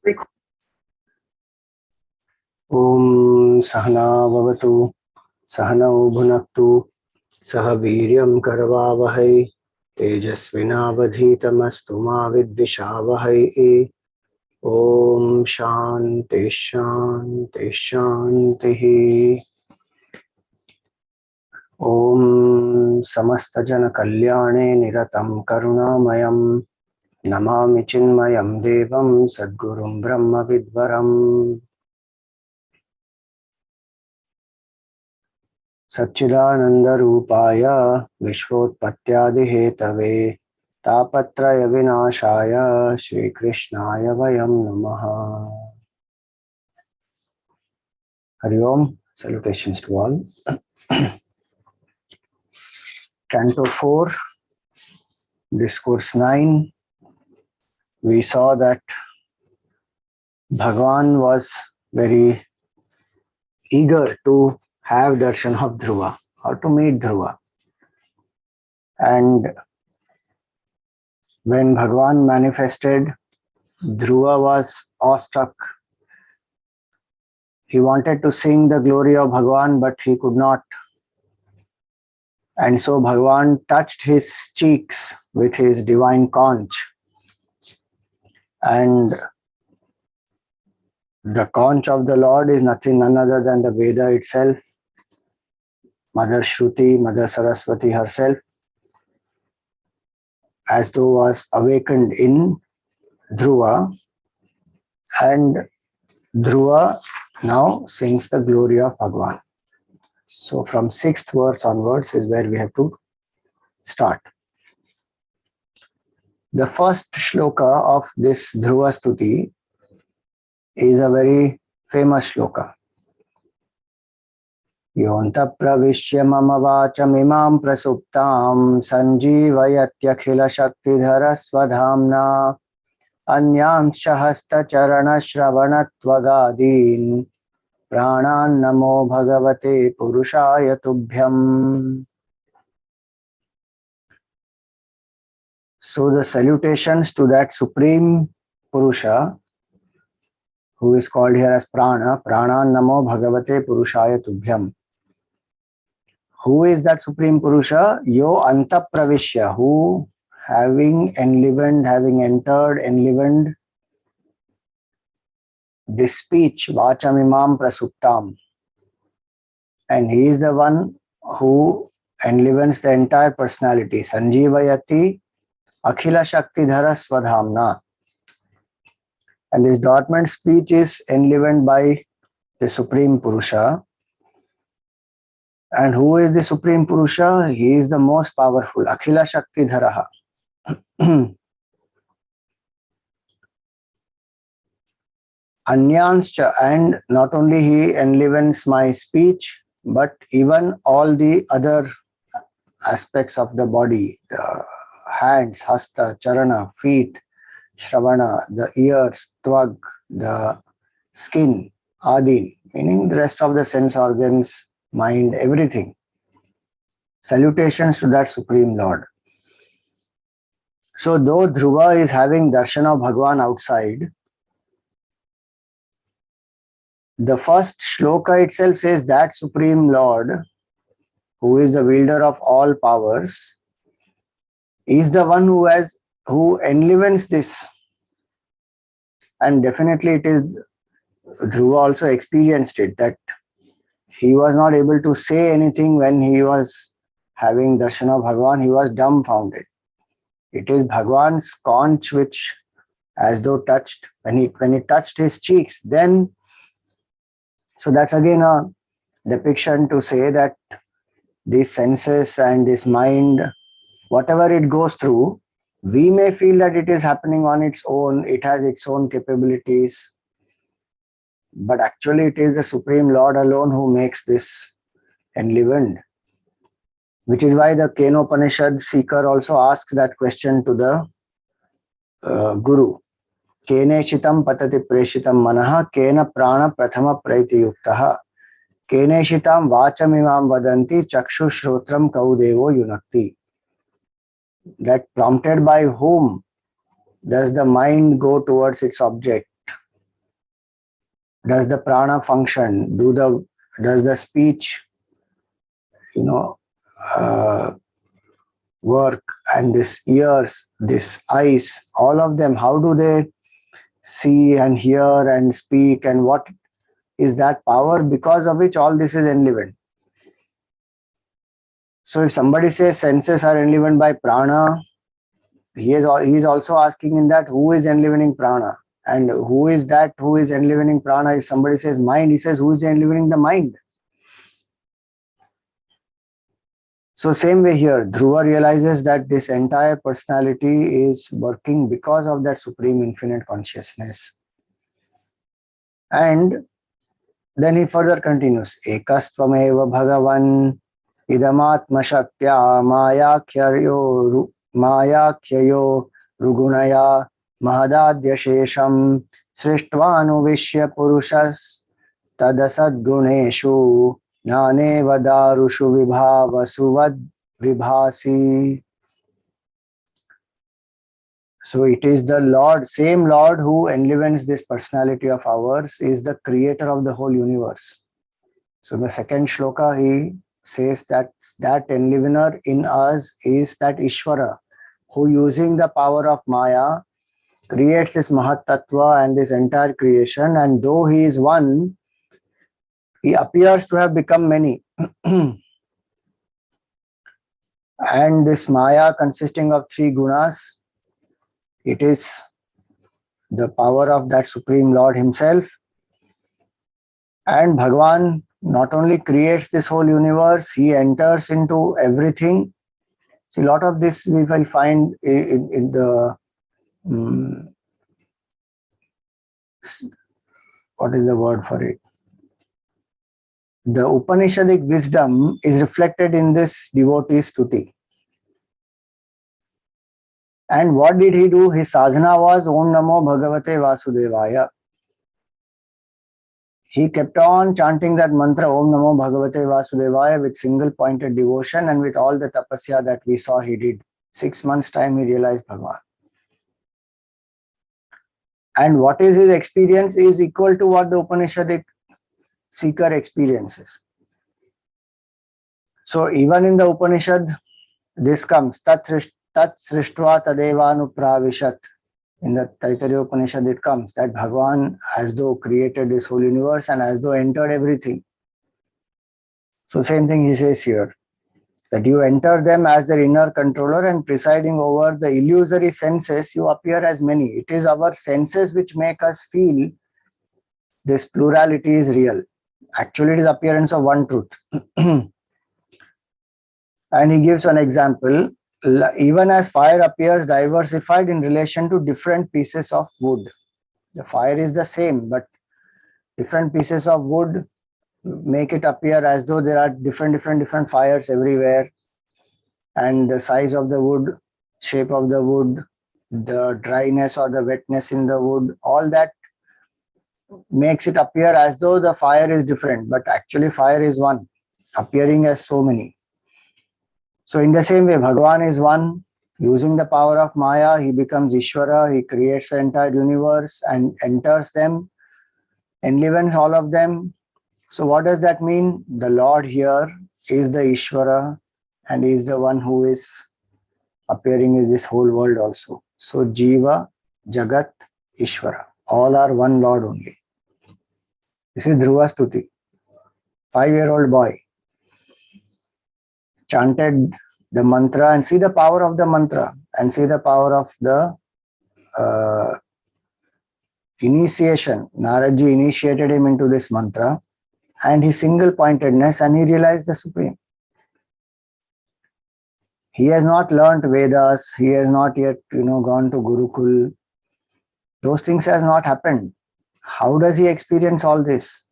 Om Sahana Bhavatu Sahanau Bhunaktu Sah Viryam Karavavahai Tejasvinavadhitamastu ma vidvishavahai. Om Shanti Shanti Shanti. Om Samasta Jana Kalyane Niratam Karunamayam Namami Chinmayam Devam Sadgurum Brahma Vidvaram. Satchidananda Rupaya Vishvotpatyadi Hetave Tapatraya Vinashaya Shri Krishnaya Vayam Namaha. Hari Om, salutations to all. Canto 4, Discourse 9. We saw that Bhagavan was very eager to have darshan of Dhruva or to meet Dhruva. And when Bhagavan manifested, Dhruva was awestruck. He wanted to sing the glory of Bhagavan, but he could not. And so Bhagavan touched his cheeks with his divine conch. And the conch of the Lord is none other than the Veda itself, Mother Shruti, Mother Saraswati herself, as though was awakened in Dhruva. And Dhruva now sings the glory of Bhagavan. So from 6th verse onwards is where we have to start. The first shloka of this Dhruva stuti is a very famous shloka. Yonta pravishya mama vacham imam prasuptam sanjeevayatyakila shaktidhara swadhamna anyam shahasta charana shravanatvagadin pranan namo bhagavate purushaya tubhyam. So the salutations to that supreme Purusha, who is called here as Prana, Pranan namo bhagavate purushaya tubhyam. Who is that supreme Purusha? Yo anta pravishya, who having enlivened, having entered, enlivened this speech, vacham imam prasuptam. And he is the one who enlivens the entire personality. Sanjeevayati akhila shaktidhara swadhamna. And this dormant speech is enlivened by the Supreme Purusha. And who is the Supreme Purusha? He is the most powerful. Akhila Shaktidharaha. Anyanscha, and not only he enlivens my speech, but even all the other aspects of the body, the hands, hasta, charana, feet, shravana, the ears, tvag, the skin, adi, meaning the rest of the sense organs, mind, everything. Salutations to that Supreme Lord. So though Dhruva is having darshan of Bhagavan outside, the first shloka itself says that Supreme Lord, who is the wielder of all powers, is the one who enlivens this. And definitely it is, Dhruva also experienced it, that he was not able to say anything when he was having darshan of Bhagavan. He was dumbfounded. It is Bhagavan's conch which, as though touched, when he touched his cheeks, then, so that's again a depiction to say that these senses and this mind, whatever it goes through, we may feel that it is happening on its own, it has its own capabilities, but actually it is the Supreme Lord alone who makes this enlivened. Which is why the Kenopanishad seeker also asks that question to the Guru. Kene shitam patati preshitam manaha kena prana prathama praiti yuktaha kene shitam vacham imam vadanti chakshu shrotram kaudevo yunakti. That prompted by whom does the mind go towards its object? Does the prana function? Does the speech, you know, work? And this ears, this eyes, all of them, how do they see and hear and speak, and what is that power because of which all this is enlivened? So if somebody says senses are enlivened by prana, he is also asking in that who is enlivening prana, and who is that who is enlivening prana? If somebody says mind, he says who is enlivening the mind? So same way here, Dhruva realizes that this entire personality is working because of that supreme infinite consciousness. And then he further continues, Ekastvameva Bhagavan idamatma shaktya mayakhyayo rugunaya mahadadya shesham srishtvanuvishya purushas tadasadguneshu jnane vadarushu vibhavasu vibhasi. So it is the Lord, same Lord who enlivens this personality of ours, is the creator of the whole universe. So in the second shloka, he says that that enlivener in us is that Ishvara, who using the power of Maya creates this Mahat Tattva and this entire creation. And though he is one, he appears to have become many. And this Maya consisting of three gunas, it is the power of that Supreme Lord himself. And Bhagavan not only creates this whole universe, he enters into everything. See, a lot of this we will find in the what is the word for it? The Upanishadic wisdom is reflected in this devotee stuti. And what did he do? His sadhana was Om Namo Bhagavate Vasudevaya. He kept on chanting that mantra Om Namo Bhagavate Vasudevaya with single pointed devotion and with all the tapasya that we saw he did. 6 months time he realized Bhagavan. And what is his experience is equal to what the Upanishadic seeker experiences. So even in the Upanishad, this comes Tat Srishtva Tadevanupravishat. In the Taittiriya Upanishad, it comes that Bhagavan as though created this whole universe and as though entered everything. So same thing he says here, that you enter them as their inner controller and presiding over the illusory senses, you appear as many. It is our senses which make us feel this plurality is real. Actually, it is appearance of one truth. And he gives an example. Even as fire appears diversified in relation to different pieces of wood. The fire is the same, but different pieces of wood make it appear as though there are different fires everywhere. And the size of the wood, shape of the wood, the dryness or the wetness in the wood, all that makes it appear as though the fire is different, but actually fire is one, appearing as so many. So in the same way, Bhagavan is one. Using the power of Maya, he becomes Ishvara. He creates the entire universe and enters them, enlivens all of them. So what does that mean? The Lord here is the Ishvara and is the one who is appearing in this whole world also. So Jiva, Jagat, Ishvara. All are one Lord only. This is Dhruva Stuti. 5-year-old boy chanted the mantra and see the power of the mantra and see the power of the initiation. Naradji initiated him into this mantra and his single pointedness, and he realized the Supreme. He has not learnt Vedas, he has not yet gone to Gurukul. Those things has not happened. How does he experience all this?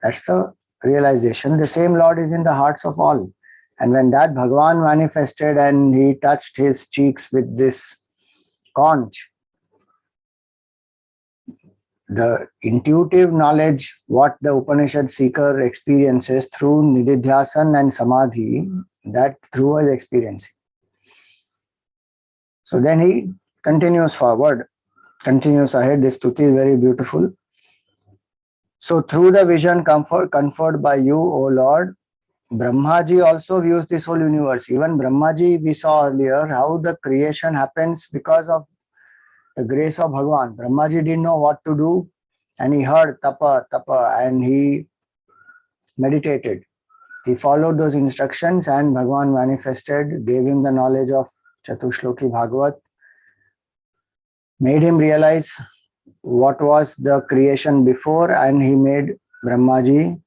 That's the realization. The same Lord is in the hearts of all. And when that Bhagavan manifested and he touched his cheeks with this conch, the intuitive knowledge, what the Upanishad seeker experiences through Nididhyasan and Samadhi, that Dhruva is experiencing. So then he continues forward, continues ahead. This stuti is very beautiful. So through the vision conferred by you, O Lord, Brahmaji also views this whole universe. Even Brahmaji, we saw earlier how the creation happens because of the grace of Bhagavan. Brahmaji didn't know what to do, and he heard tapa, tapa, and he meditated. He followed those instructions, and Bhagavan manifested, gave him the knowledge of Chatushloki Bhagavat, made him realize what was the creation before, and he made Brahmaji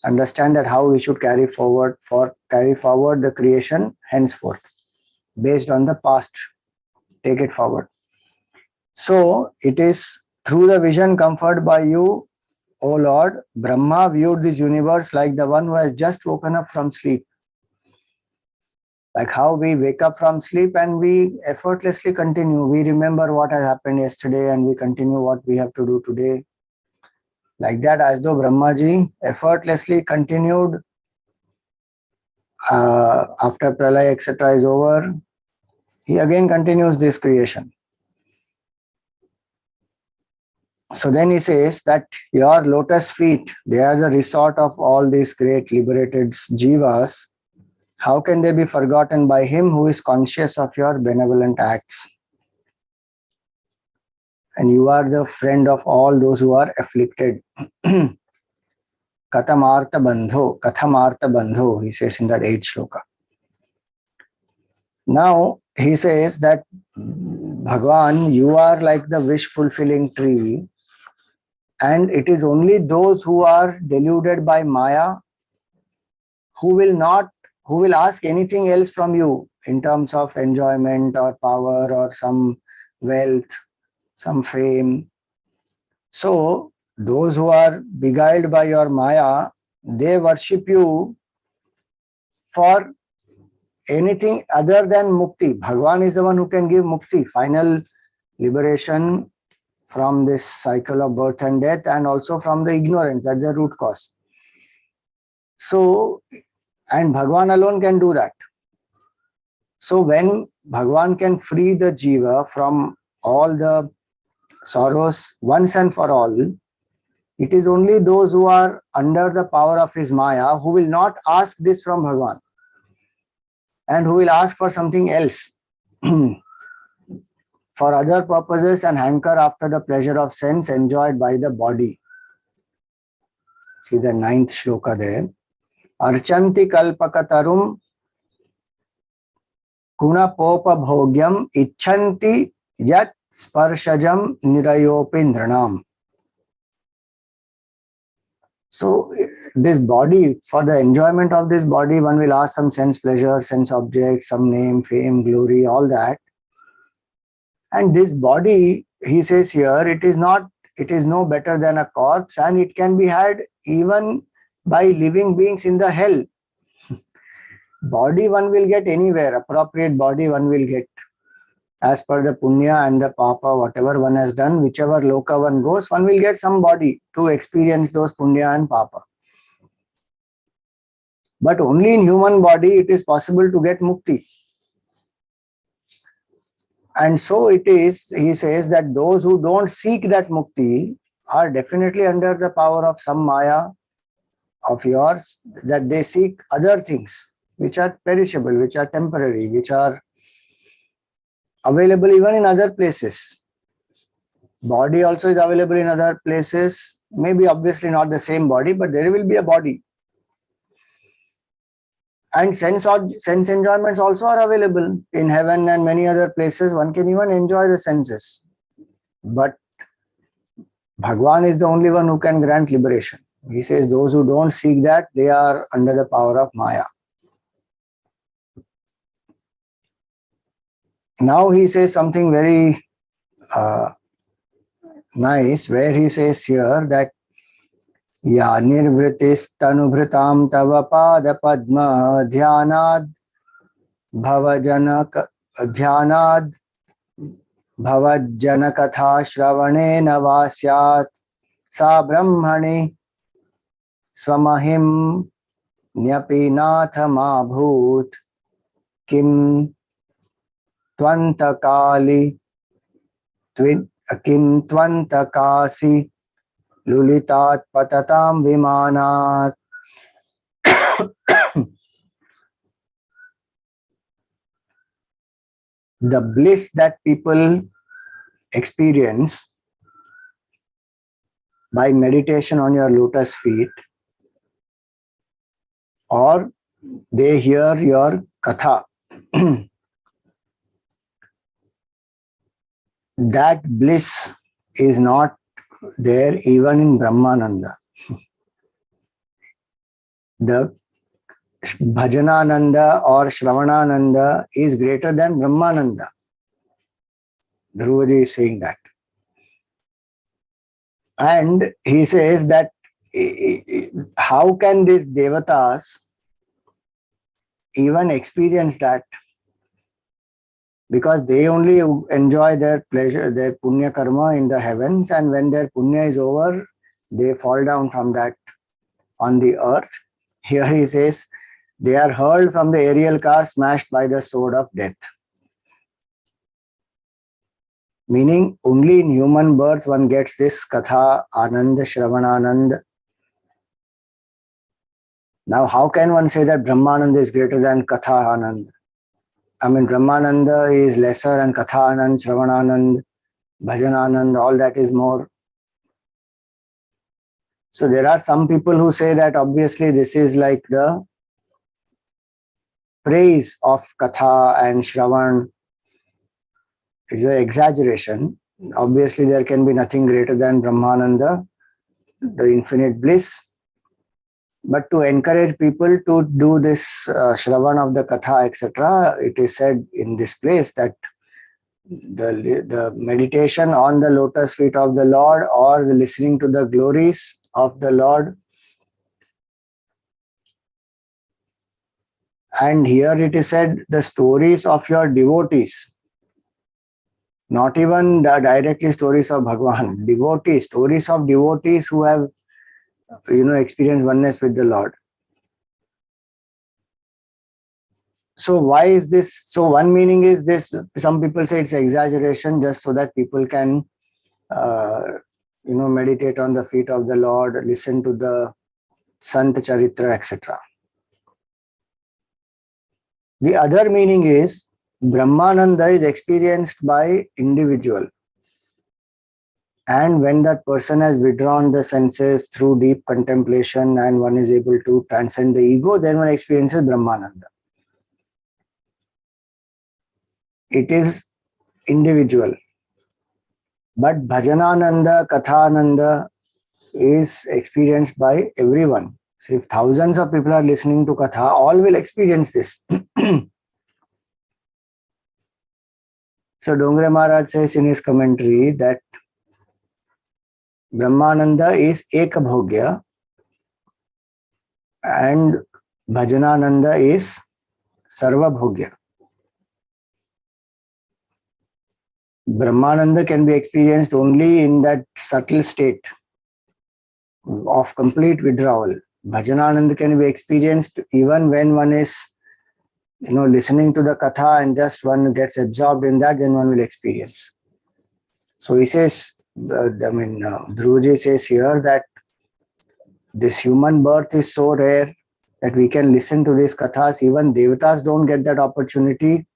understand that how we should carry forward the creation henceforth based on the past, take it forward. So it is through the vision conferred by you, O Lord, Brahma viewed this universe like the one who has just woken up from sleep. Like how we wake up from sleep and we effortlessly continue. We remember what has happened yesterday and we continue what we have to do today. Like that, as though Brahmaji effortlessly continued after Pralaya, etc. is over, he again continues this creation. So then he says that your lotus feet, they are the resort of all these great liberated jivas. How can they be forgotten by him who is conscious of your benevolent acts? And you are the friend of all those who are afflicted. Kathamartha bandho, he says in that 8th shloka. Now he says that Bhagavan, you are like the wish-fulfilling tree, and it is only those who are deluded by Maya who will ask anything else from you in terms of enjoyment or power or some wealth, some fame. So those who are beguiled by your Maya, they worship you for anything other than mukti. Bhagavan is the one who can give mukti, final liberation from this cycle of birth and death, and also from the ignorance, that's the root cause. So, and Bhagavan alone can do that. So when Bhagavan can free the jiva from all the sorrows once and for all, it is only those who are under the power of his Maya who will not ask this from Bhagavan and who will ask for something else for other purposes and hanker after the pleasure of sense enjoyed by the body. See the 9th shloka there. Archanti kalpakatarum kunapopa bhogyam icchanti yat sparshajam nirayopi nranam. So this body, for the enjoyment of this body, one will ask some sense pleasure, sense object, some name, fame, glory, all that. And this body, he says here, it is no better than a corpse, and it can be had even by living beings in the hell. Body one will get anywhere, appropriate body one will get. As per the punya and the papa, whatever one has done, whichever loka one goes, one will get some body to experience those punya and papa. But only in human body it is possible to get mukti. And so it is, he says that those who don't seek that mukti are definitely under the power of some Maya of yours, that they seek other things which are perishable, which are temporary, which are available even in other places. Body also is available in other places, maybe obviously not the same body, but there will be a body. And sense enjoyments also are available in heaven and many other places. One can even enjoy the senses. But Bhagavan is the only one who can grant liberation. He says those who don't seek that, they are under the power of Maya. Now he says something very nice, where he says here that Ya nirvritistanubhritam tava pada padma dhyanad bhavajanaka dhyanad bhavajjanakatha shravanena vasyat sa brahmani swamahim nyapi nathama bhut kim tvantakali kim tvantakasi lulitat patatam vimanat. The bliss that people experience by meditation on your lotus feet, or they hear your katha, that bliss is not there even in Brahmananda. The Bhajanananda or Shravanananda is greater than Brahmananda. Dhruvaji is saying that. And he says that how can these devatas even experience that? Because they only enjoy their pleasure, their punya karma in the heavens, and when their punya is over, they fall down from that on the earth. Here he says, they are hurled from the aerial car smashed by the sword of death. Meaning, only in human birth one gets this katha, anand, shravananand. Now, how can one say that Brahmananda is greater than katha anand? I mean, Brahmananda is lesser and katha anand, shravananand, bhajananand, all that is more. So there are some people who say that obviously this is like the praise of katha and shravan. It's an exaggeration. Obviously, there can be nothing greater than Brahmananda, the infinite bliss. But to encourage people to do this shravan of the katha, etc., it is said in this place that the meditation on the lotus feet of the Lord, or the listening to the glories of the Lord. And here it is said, the stories of your devotees, not even the directly stories of Bhagavan, devotees, stories of devotees who have, experienced oneness with the Lord. So why is this? So one meaning is this, some people say it's exaggeration just so that people can, meditate on the feet of the Lord, listen to the Sant Charitra, etc. The other meaning is Brahmananda is experienced by individual. And when that person has withdrawn the senses through deep contemplation and one is able to transcend the ego, then one experiences Brahmananda. It is individual. But Bhajanananda, Kathananda is experienced by everyone. So if thousands of people are listening to Katha, all will experience this. So Dongre Maharaj says in his commentary that Brahmananda is Ekabhogya and Bhajanananda is Sarvabhogya. Brahmananda can be experienced only in that subtle state of complete withdrawal. Bhajanananda can be experienced even when one is, listening to the katha and just one gets absorbed in that, then one will experience. So he says, Dhruvaji says here that this human birth is so rare that we can listen to these kathas. Even devatas don't get that opportunity.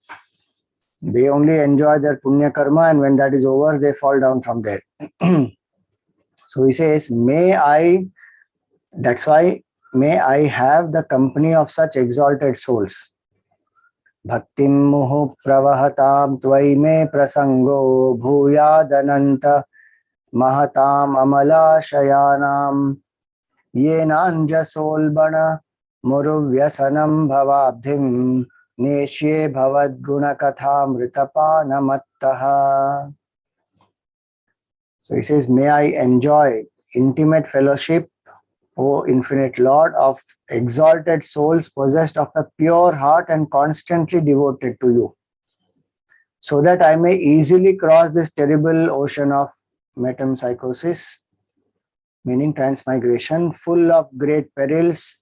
They only enjoy their punya karma, and when that is over, they fall down from there. So he says, that's why, may I have the company of such exalted souls. Bhaktim muhu pravahatam tvai me prasango bhuyadananta mahatam amala shayanam yenanja solbana muruvyasanam bhavabdhim neshye bhavad gunakatha mritapana. So he says, may I enjoy intimate fellowship, O infinite Lord, of exalted souls possessed of a pure heart and constantly devoted to you, so that I may easily cross this terrible ocean of metempsychosis, meaning transmigration, full of great perils,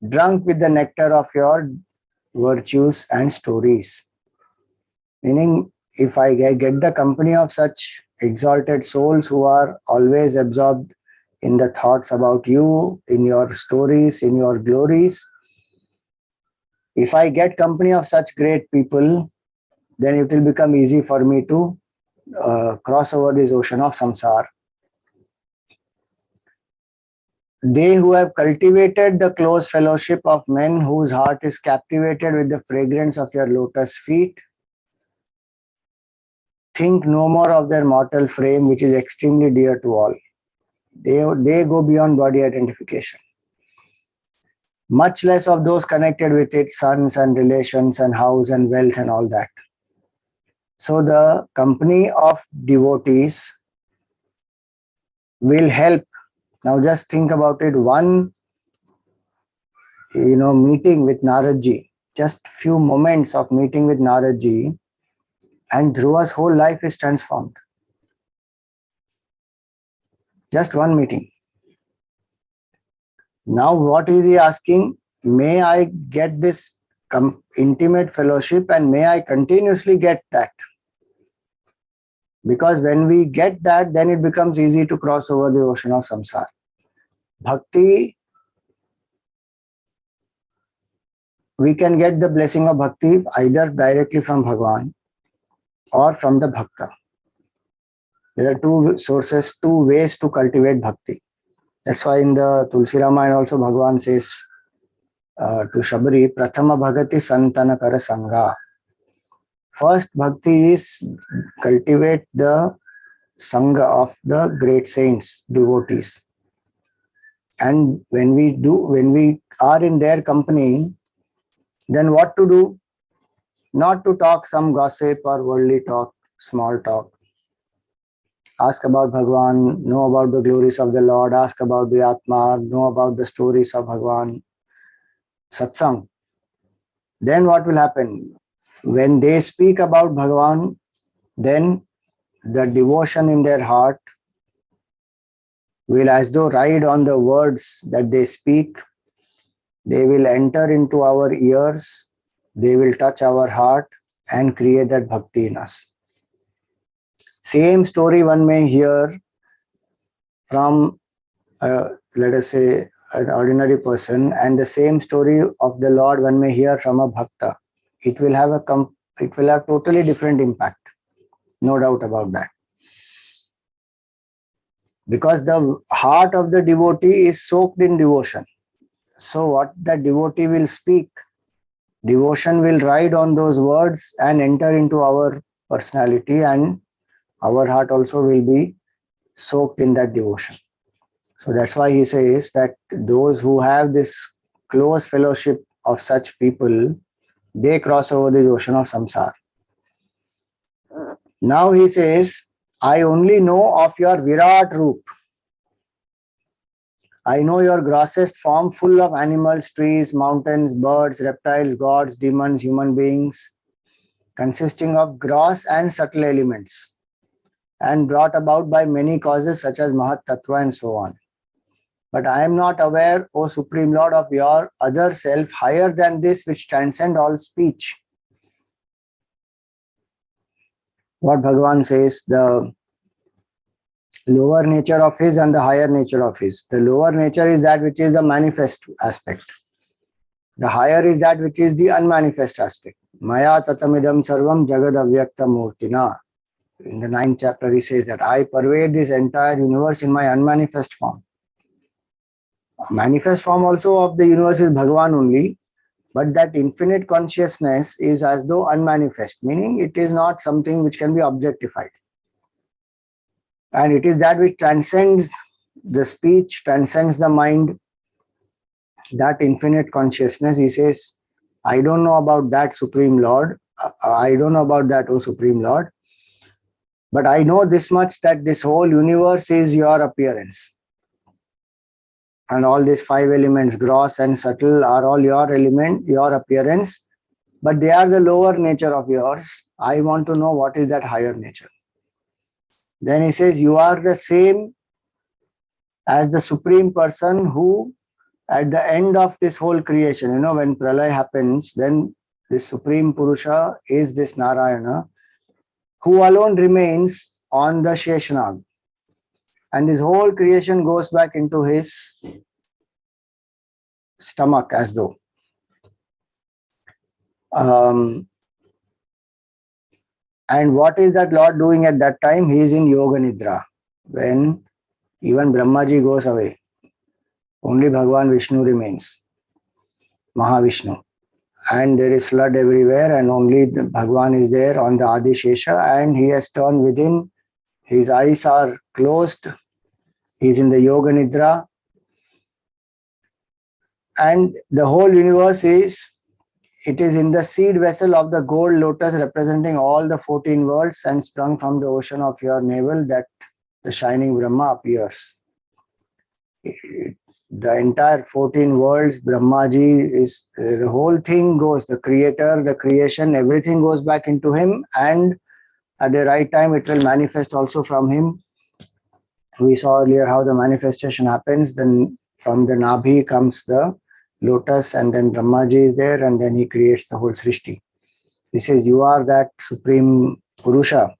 drunk with the nectar of your virtues and stories. Meaning, if I get the company of such exalted souls who are always absorbed in the thoughts about you, in your stories, in your glories. If I get company of such great people, then it will become easy for me to cross over this ocean of samsara. They who have cultivated the close fellowship of men whose heart is captivated with the fragrance of your lotus feet, think no more of their mortal frame, which is extremely dear to all. They go beyond body identification. Much less of those connected with it, sons and relations and house and wealth and all that. So the company of devotees will help. Now just think about it. One, meeting with Naradji, just few moments of meeting with Naradji, and Dhruva's whole life is transformed. Just one meeting. Now what is he asking? May I get this intimate fellowship and may I continuously get that? Because when we get that, then it becomes easy to cross over the ocean of samsara. Bhakti, we can get the blessing of bhakti either directly from Bhagavan or from the bhakta. There are two sources, two ways to cultivate bhakti. That's why in the Tulsi Ramayana also Bhagavan says to Shabari, Prathama Bhagati Santana Kara Sangha. First bhakti is cultivate the sangha of the great saints, devotees. And when we are in their company, then what to do? Not to talk some gossip or worldly talk, small talk. Ask about Bhagavan, know about the glories of the Lord, ask about the Atma, know about the stories of Bhagavan, satsang. Then what will happen? When they speak about Bhagavan, then the devotion in their heart will as though ride on the words that they speak. They will enter into our ears, they will touch our heart and create that bhakti in us. Same story one may hear from, let us say, an ordinary person, and the same story of the Lord one may hear from a bhakta. It will have totally different impact, no doubt about that. Because the heart of the devotee is soaked in devotion. So what the devotee will speak, devotion will ride on those words and enter into our personality, and our heart also will be soaked in that devotion. So that's why he says that those who have this close fellowship of such people, they cross over the ocean of samsara. Now he says, I only know of your Virat Roop. I know your grossest form, full of animals, trees, mountains, birds, reptiles, gods, demons, human beings, consisting of gross and subtle elements, and brought about by many causes such as Mahat Tattva and so on. But I am not aware, O Supreme Lord, of your other self higher than this which transcend all speech. What Bhagavan says, the lower nature of his and the higher nature of his. The lower nature is that which is the manifest aspect. The higher is that which is the unmanifest aspect. Maya tatamidam sarvam jagad avyakta murtina. In the 9th chapter he says that I pervade this entire universe in my unmanifest form. Manifest form also of the universe is Bhagavan only, but that infinite consciousness is as though unmanifest, meaning it is not something which can be objectified. And it is that which transcends the speech, transcends the mind, that infinite consciousness. He says, I don't know about that Supreme Lord. I don't know about that, O Supreme Lord. But I know this much, that this whole universe is your appearance. And all these 5 elements, gross and subtle, are all your element, your appearance. But they are the lower nature of yours. I want to know what is that higher nature. Then he says, you are the same as the Supreme Person who, at the end of this whole creation, when Pralay happens, then the Supreme Purusha is this Narayana, who alone remains on the Sheshanag, and his whole creation goes back into his stomach as though. And what is that Lord doing at that time? He is in Yoga Nidra. When even Brahmaji goes away, only Bhagavan Vishnu remains, Mahavishnu. And there is flood everywhere, and only the Bhagavan is there on the Adi Shesha, and he has turned within. His eyes are closed. He is in the Yoga Nidra. And the whole universe is in the seed vessel of the gold lotus representing all the 14 worlds, and sprung from the ocean of your navel that the shining Brahma appears. The entire 14 worlds, Brahmaji is, the whole thing goes, the creator, the creation, everything goes back into him, and at the right time it will manifest also from him. We saw earlier how the manifestation happens. Then from the Nabhi comes the lotus, and then Brahmaji is there, and then he creates the whole Srishti. He says, you are that supreme Purusha.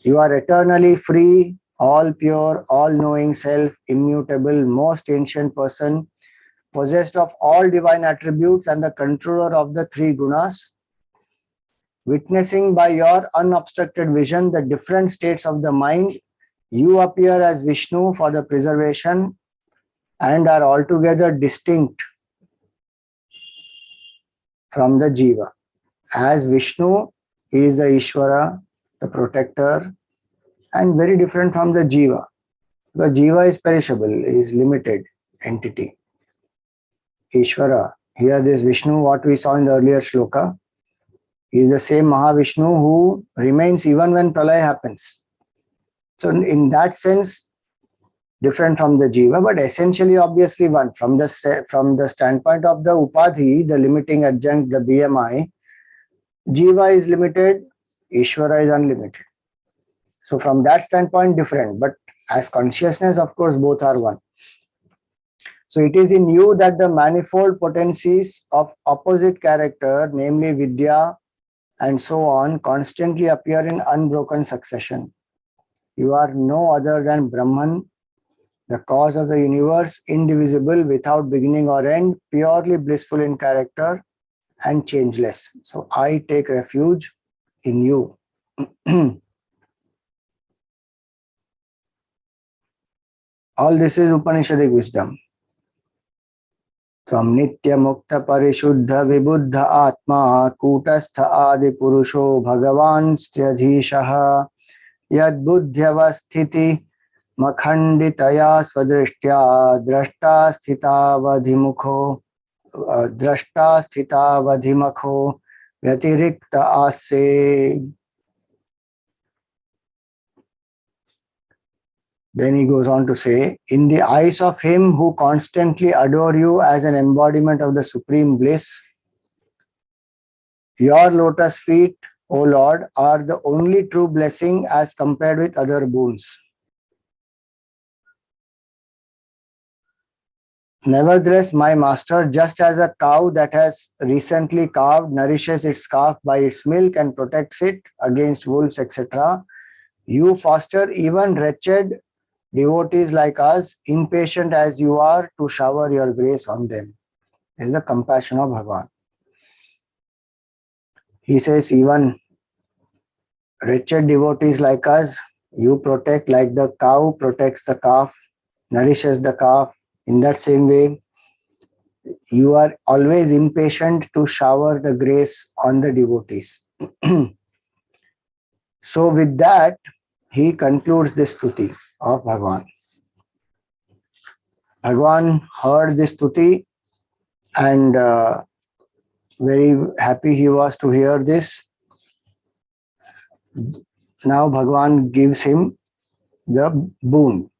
You are eternally free, all pure, all-knowing self, immutable, most ancient person, possessed of all divine attributes and the controller of the three gunas, witnessing by your unobstructed vision the different states of the mind. You appear as Vishnu for the preservation and are altogether distinct from the Jiva. As Vishnu, he is the Ishvara, the protector, and very different from the Jiva. The Jiva is perishable, is limited entity. Ishvara, here this Vishnu, what we saw in the earlier shloka, is the same Mahavishnu who remains even when Pralaya happens. So in that sense, different from the Jiva, but essentially obviously one. From the standpoint of the Upadhi, the limiting adjunct, the BMI, Jiva is limited, Ishvara is unlimited. So from that standpoint, different. But as consciousness, of course, both are one. So it is in you that the manifold potencies of opposite character, namely Vidya and so on, constantly appear in unbroken succession. You are no other than Brahman, the cause of the universe, indivisible, without beginning or end, purely blissful in character and changeless. So I take refuge in you. All this is Upanishadic wisdom. From Nitya Mukta Parishuddha Vibuddha Atma Kutastha Adi Purusho Bhagavan Stryadhishaha Yad Buddhyavasthiti Makhanditaya Swadrishtya Drashta Sthitavadhimakho Vyatirikta Ase. Then he goes on to say, in the eyes of him who constantly adore you as an embodiment of the supreme bliss, your lotus feet, O Lord, are the only true blessing as compared with other boons. Nevertheless, my master, just as a cow that has recently calved nourishes its calf by its milk and protects it against wolves, etc., you foster even wretched devotees like us, impatient as you are to shower your grace on them. This is the compassion of Bhagavan. He says, even wretched devotees like us, you protect like the cow protects the calf, nourishes the calf. In that same way, you are always impatient to shower the grace on the devotees. So with that, he concludes this stuti of Bhagavan. Bhagavan heard this stuti and very happy he was to hear this. Now Bhagavan gives him the boon.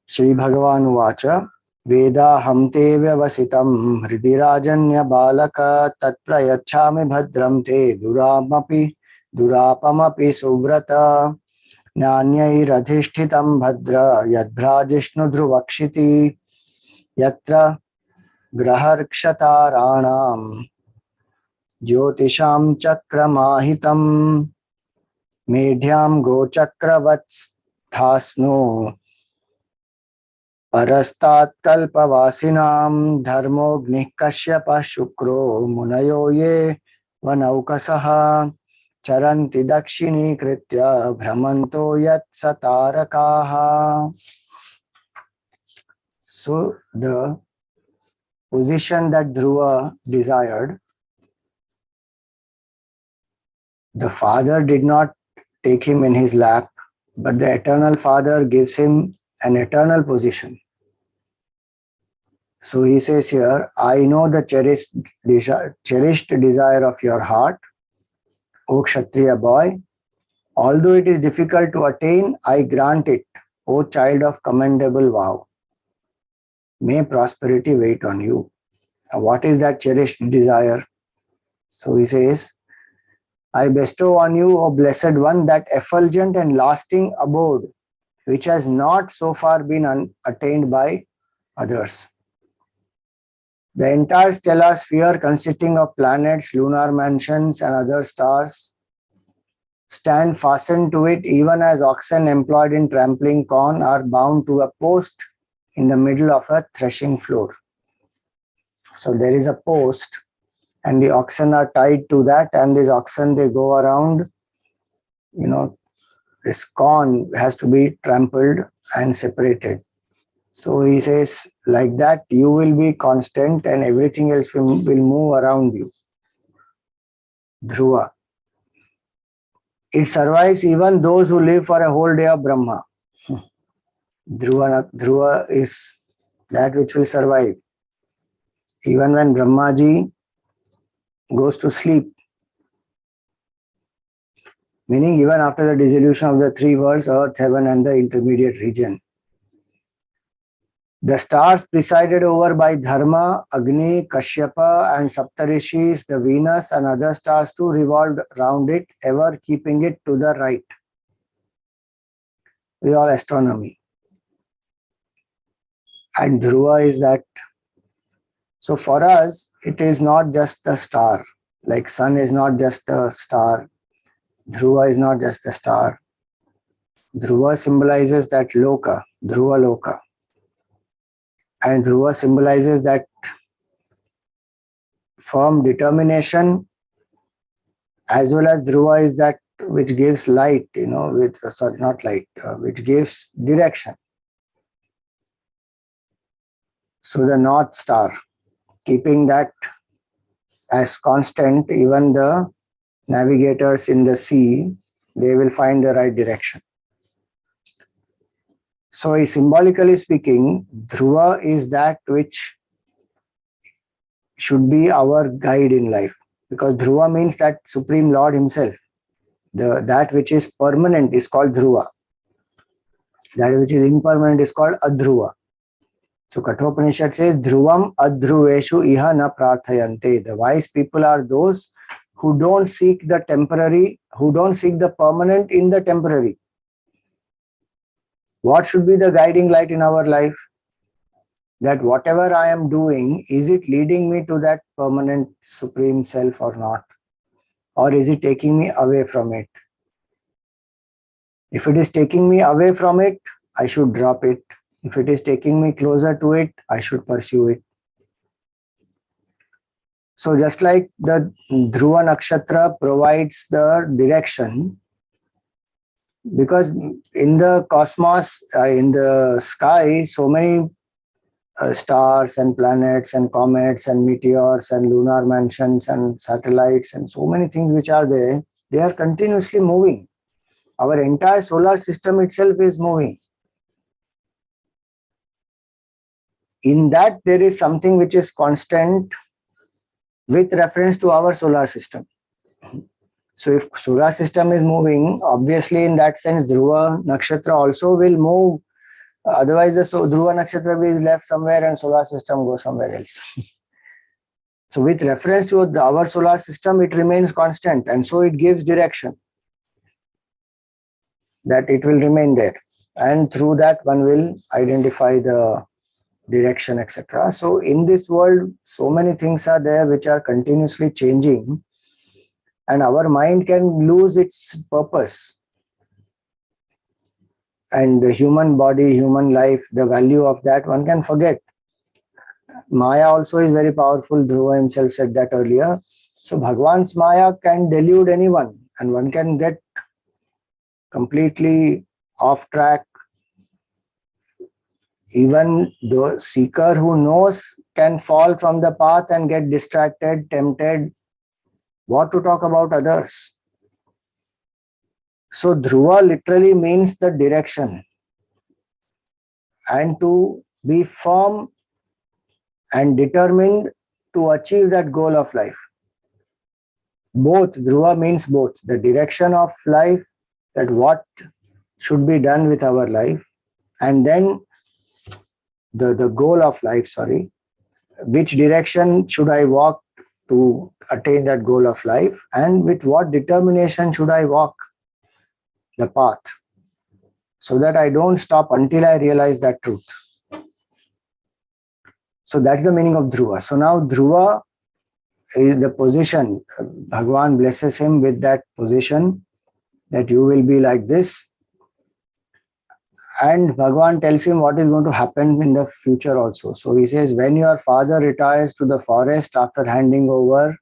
Shri Bhagavan Uvacha Veda hamte vyavasitam hridirajanya balaka tatprayachami bhadram te durapamapi suvrata Nanyairadhishtitam bhadra yadbhrajishnu dhruvakshiti yatra graharkshataranam jyotisham chakramahitam. Medhyam Gochakravat Thasno Parastat Kalpavasinam Dharmognih Kashyapa Shukro Munayo Ye Vanaukasaha Charanti Dakshini Kritya Brahmanto Yat Satarakaha. So the position that Dhruva desired, the father did not take him in his lap, but the eternal father gives him an eternal position. So he says here, I know the cherished desire of your heart, O Kshatriya boy. Although it is difficult to attain, I grant it, O child of commendable vow. May prosperity wait on you. Now, what is that cherished desire? So he says, I bestow on you, O blessed one, that effulgent and lasting abode, which has not so far been attained by others. The entire stellar sphere, consisting of planets, lunar mansions, and other stars, stand fastened to it, even as oxen employed in trampling corn are bound to a post in the middle of a threshing floor. So there is a post, and the oxen are tied to that, and these oxen, they go around. This corn has to be trampled and separated. So he says, like that, you will be constant and everything else will move around you. Dhruva. It survives even those who live for a whole day of Brahma. Dhruva is that which will survive. Even when Brahmaji goes to sleep, meaning even after the dissolution of the three worlds, earth, heaven, and the intermediate region. The stars presided over by Dharma, Agni, Kashyapa, and Saptarishis, the Venus, and other stars too revolved round it, ever keeping it to the right. With all astronomy. And Dhruva is that. So for us, it is not just the star. Like sun is not just the star. Dhruva is not just the star. Dhruva symbolizes that Loka, Dhruva Loka. And Dhruva symbolizes that firm determination, as well as Dhruva is that which gives light, which gives direction. So the North Star, keeping that as constant, even the navigators in the sea, they will find the right direction. So symbolically speaking, Dhruva is that which should be our guide in life, because Dhruva means that Supreme Lord himself. That which is permanent is called Dhruva. That which is impermanent is called Adhruva. So Kathopanishad says, Dhruvam adhruveshu iha na prarthayante. The wise people are those who don't seek the temporary, who don't seek the permanent in the temporary. What should be the guiding light in our life? That whatever I am doing, is it leading me to that permanent supreme self or not? Or is it taking me away from it? If it is taking me away from it, I should drop it. If it is taking me closer to it, I should pursue it. So just like the Dhruva Nakshatra provides the direction, because in the cosmos, in the sky, so many stars and planets and comets and meteors and lunar mansions and satellites and so many things which are there, they are continuously moving. Our entire solar system itself is moving. In that, there is something which is constant with reference to our solar system. So if solar system is moving, obviously in that sense, Dhruva Nakshatra also will move. Otherwise, the Dhruva Nakshatra is left somewhere and solar system goes somewhere else. So with reference to our solar system, it remains constant, and so it gives direction. That it will remain there. And through that, one will identify the direction, etc. So in this world, so many things are there which are continuously changing, and our mind can lose its purpose. and the human body, human life, the value of that one can forget. Maya also is very powerful. Dhruva himself said that earlier. So Bhagwan's Maya can delude anyone, and one can get completely off track. Even the seeker who knows can fall from the path and get distracted, tempted. What to talk about others? So Dhruva literally means the direction, and to be firm and determined to achieve that goal of life. Both, Dhruva means both the direction of life, that what should be done with our life, and then the goal of life, sorry, which direction should I walk to attain that goal of life, and with what determination should I walk the path, so that I don't stop until I realize that truth. So that's the meaning of Dhruva. So now Dhruva is the position. Bhagwan blesses him with that position, that you will be like this. And Bhagwan tells him what is going to happen in the future also. So he says, when your father retires to the forest after handing over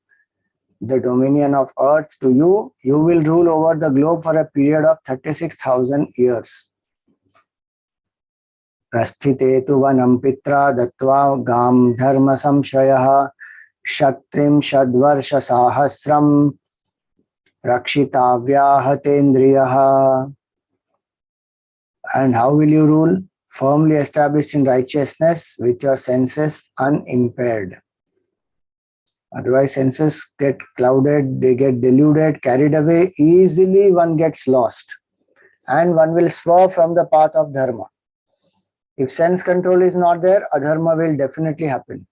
the dominion of earth to you, you will rule over the globe for a period of 36,000 years. Prasthite tu vanam pitra datva gam dharma samshayah shatrim shadvarsha sahasram rakshitavyahatendriyaha. And how will you rule? Firmly established in righteousness with your senses unimpaired. Otherwise, senses get clouded, they get deluded, carried away. Easily one gets lost, and one will swerve from the path of dharma. If sense control is not there, adharma will definitely happen.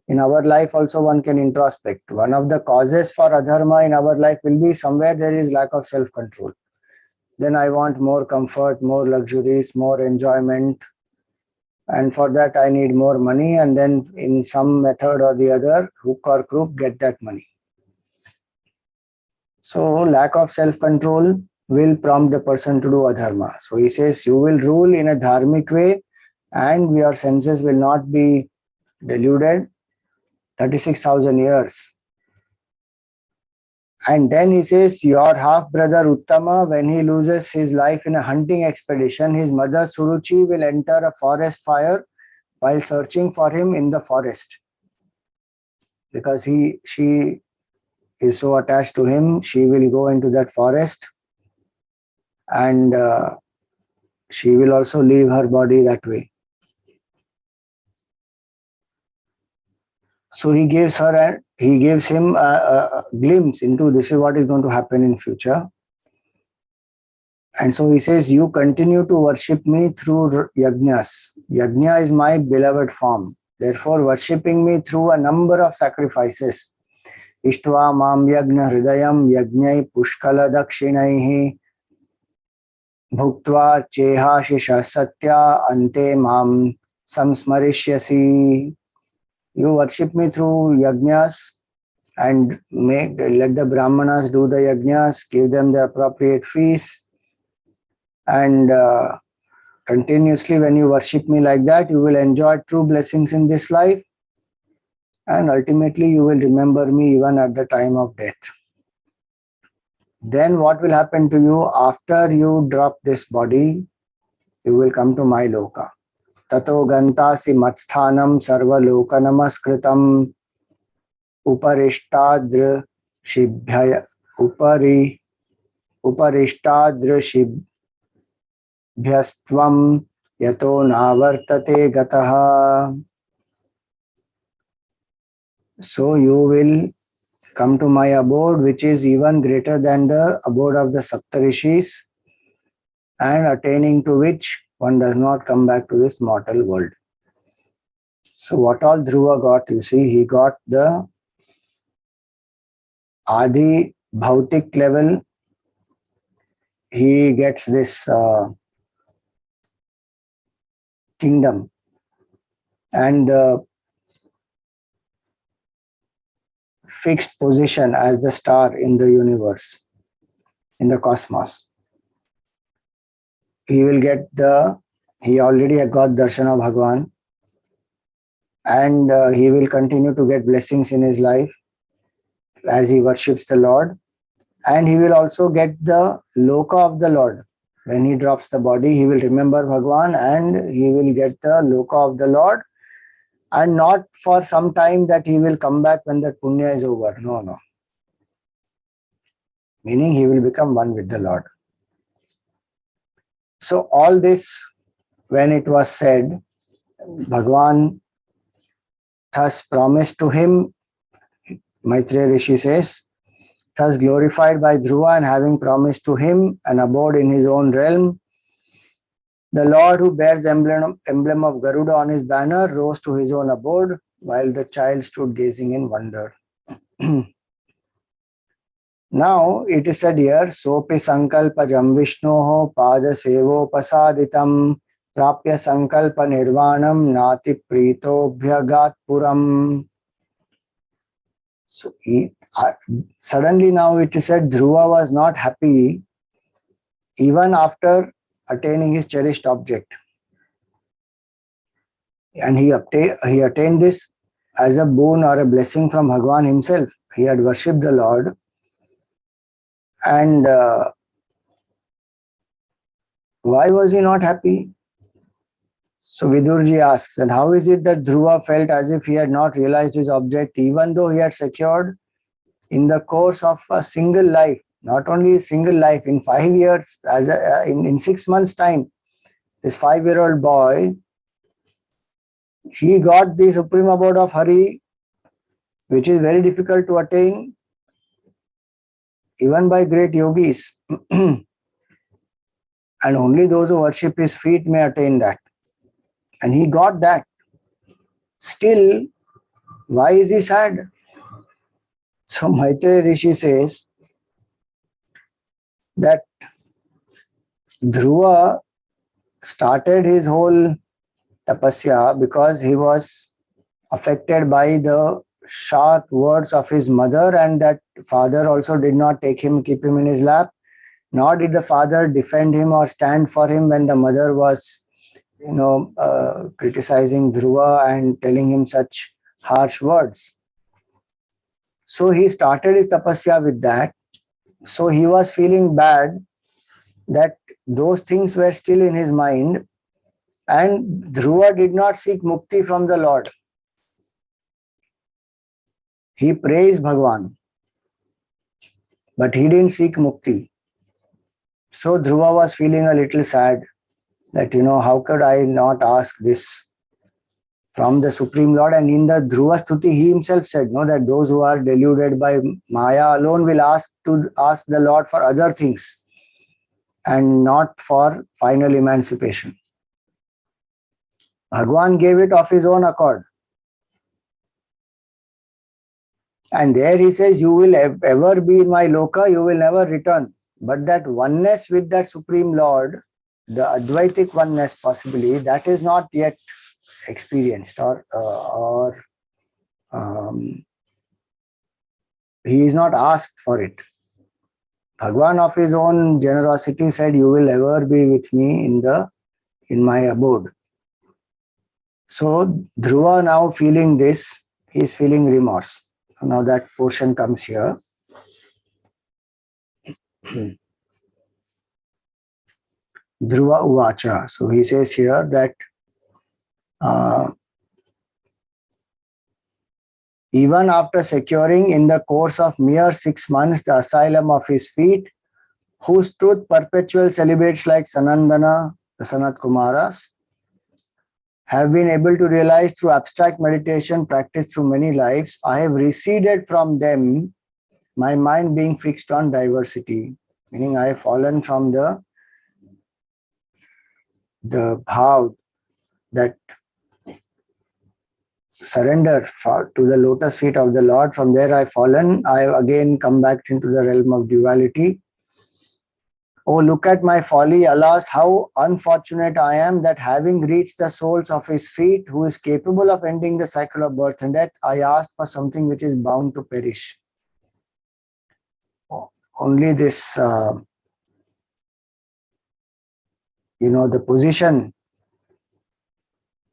In our life also one can introspect. One of the causes for adharma in our life will be somewhere there is lack of self-control. Then I want more comfort, more luxuries, more enjoyment. And for that I need more money, and then in some method or the other, hook or crook, get that money. So lack of self-control will prompt the person to do adharma. So he says, you will rule in a dharmic way, and your senses will not be deluded. 36,000 years. And then he says, your half-brother Uttama, when he loses his life in a hunting expedition, his mother Suruchi will enter a forest fire while searching for him in the forest. Because she is so attached to him, she will go into that forest, and she will also leave her body that way. So he gives him a glimpse into this is what is going to happen in future. And so he says, you continue to worship me through yajnas. Yajna is my beloved form. Therefore, worshipping me through a number of sacrifices. Ishtva mam yajna hridayam yajnai pushkala dakshinaihi bhuktva cheha shisha satya ante mam samsmarishyasi. You worship me through yajnas and let the brahmanas do the yajnas, give them the appropriate fees, and continuously when you worship me like that, you will enjoy true blessings in this life, and ultimately you will remember me even at the time of death. Then what will happen to you after you drop this body? You will come to my loka. Tato gantasi matsthanam sarva loka namaskritam uparishtadrishibhyaya uparishtadrishibhyastvam yato navartate gataha. So you will come to my abode, which is even greater than the abode of the Saptarishis, and attaining to which one does not come back to this mortal world. So what all Dhruva got, you see, he got the Adi Bhautik level. He gets this kingdom and the fixed position as the star in the universe, in the cosmos. he will get he already got darshan of Bhagavan, and he will continue to get blessings in his life as he worships the Lord, and he will also get the loka of the Lord. When he drops the body, he will remember Bhagavan and he will get the loka of the Lord, and not for some time that he will come back when that punya is over. No, no. Meaning he will become one with the Lord. So all this, when it was said, Bhagavan thus promised to him, Maitreya Rishi says, thus glorified by Dhruva and having promised to him an abode in his own realm, the Lord who bears the emblem of Garuda on his banner rose to his own abode while the child stood gazing in wonder. Now it is said here, Sopi Sankalpajam Vishnoho Pada Sevo Pasaditam Prapya Sankalpa Nirvanam Nati Prito Bhyagat Puram. So suddenly now it is said Dhruva was not happy even after attaining his cherished object. And he attained this as a boon or a blessing from Bhagavan himself. He had worshipped the Lord. And why was he not happy? So Vidurji asks, and how is it that Dhruva felt as if he had not realized his object, even though he had secured in the course of a single life, not only a single life, in 5 years, in 6 months' time, this 5-year-old boy, he got the supreme abode of Hari, which is very difficult to attain even by great yogis. And only those who worship his feet may attain that. And he got that. Still, why is he sad? So Maitreya Rishi says that Dhruva started his whole tapasya because he was affected by the sharp words of his mother, and that father also did not keep him in his lap, nor did the father defend him or stand for him when the mother was criticizing Dhruva and telling him such harsh words. So he started his tapasya with that. So he was feeling bad that those things were still in his mind, and Dhruva did not seek mukti from the Lord. He praised Bhagavan, but he didn't seek mukti. So Dhruva was feeling a little sad that, how could I not ask this from the Supreme Lord? And in the Dhruva stuti, he himself said, that those who are deluded by Maya alone will ask the Lord for other things and not for final emancipation. Bhagavan gave it of his own accord. And there he says, you will ever be in my loka, you will never return. But that oneness with that Supreme Lord, the Advaitic oneness possibly, that is not yet experienced or he is not asked for it. Bhagavan of his own generosity said, you will ever be with me in my abode. So Dhruva now feeling this, he is feeling remorse. Now that portion comes here. Dhruva Uvacha. So he says here that even after securing in the course of mere 6 months the asylum of his feet, whose truth perpetual celibates like Sanandana, the Sanat Kumaras, have been able to realize through abstract meditation practiced through many lives, I have receded from them, my mind being fixed on diversity. Meaning I have fallen from the bhav, that surrender to the lotus feet of the Lord. From there I have fallen. I have again come back into the realm of duality. Oh, look at my folly. Alas, how unfortunate I am that having reached the soles of his feet, who is capable of ending the cycle of birth and death, I asked for something which is bound to perish. Only this the position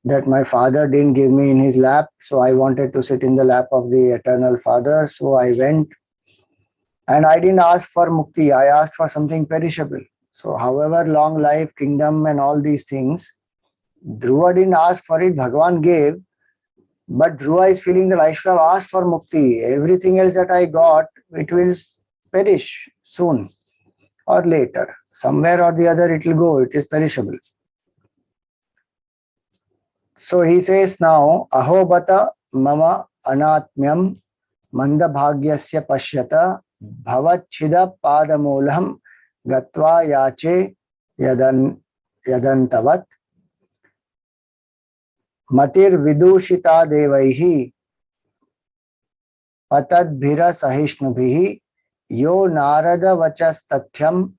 that my father didn't give me in his lap, so I wanted to sit in the lap of the eternal Father. So I went, and I didn't ask for mukti, I asked for something perishable. So however long life, kingdom and all these things, Dhruva didn't ask for it, Bhagavan gave, but Dhruva is feeling that I should have asked for mukti. Everything else that I got, it will perish soon or later. Somewhere or the other it will go, it is perishable. So he says now, Ahobata mama anatmyam mandabhagyasya pashyata bhavachida padamoolam gatva yache yadantavat matir vidushita devaihi patadbhira sahishnubhihi yo narada vachastathyam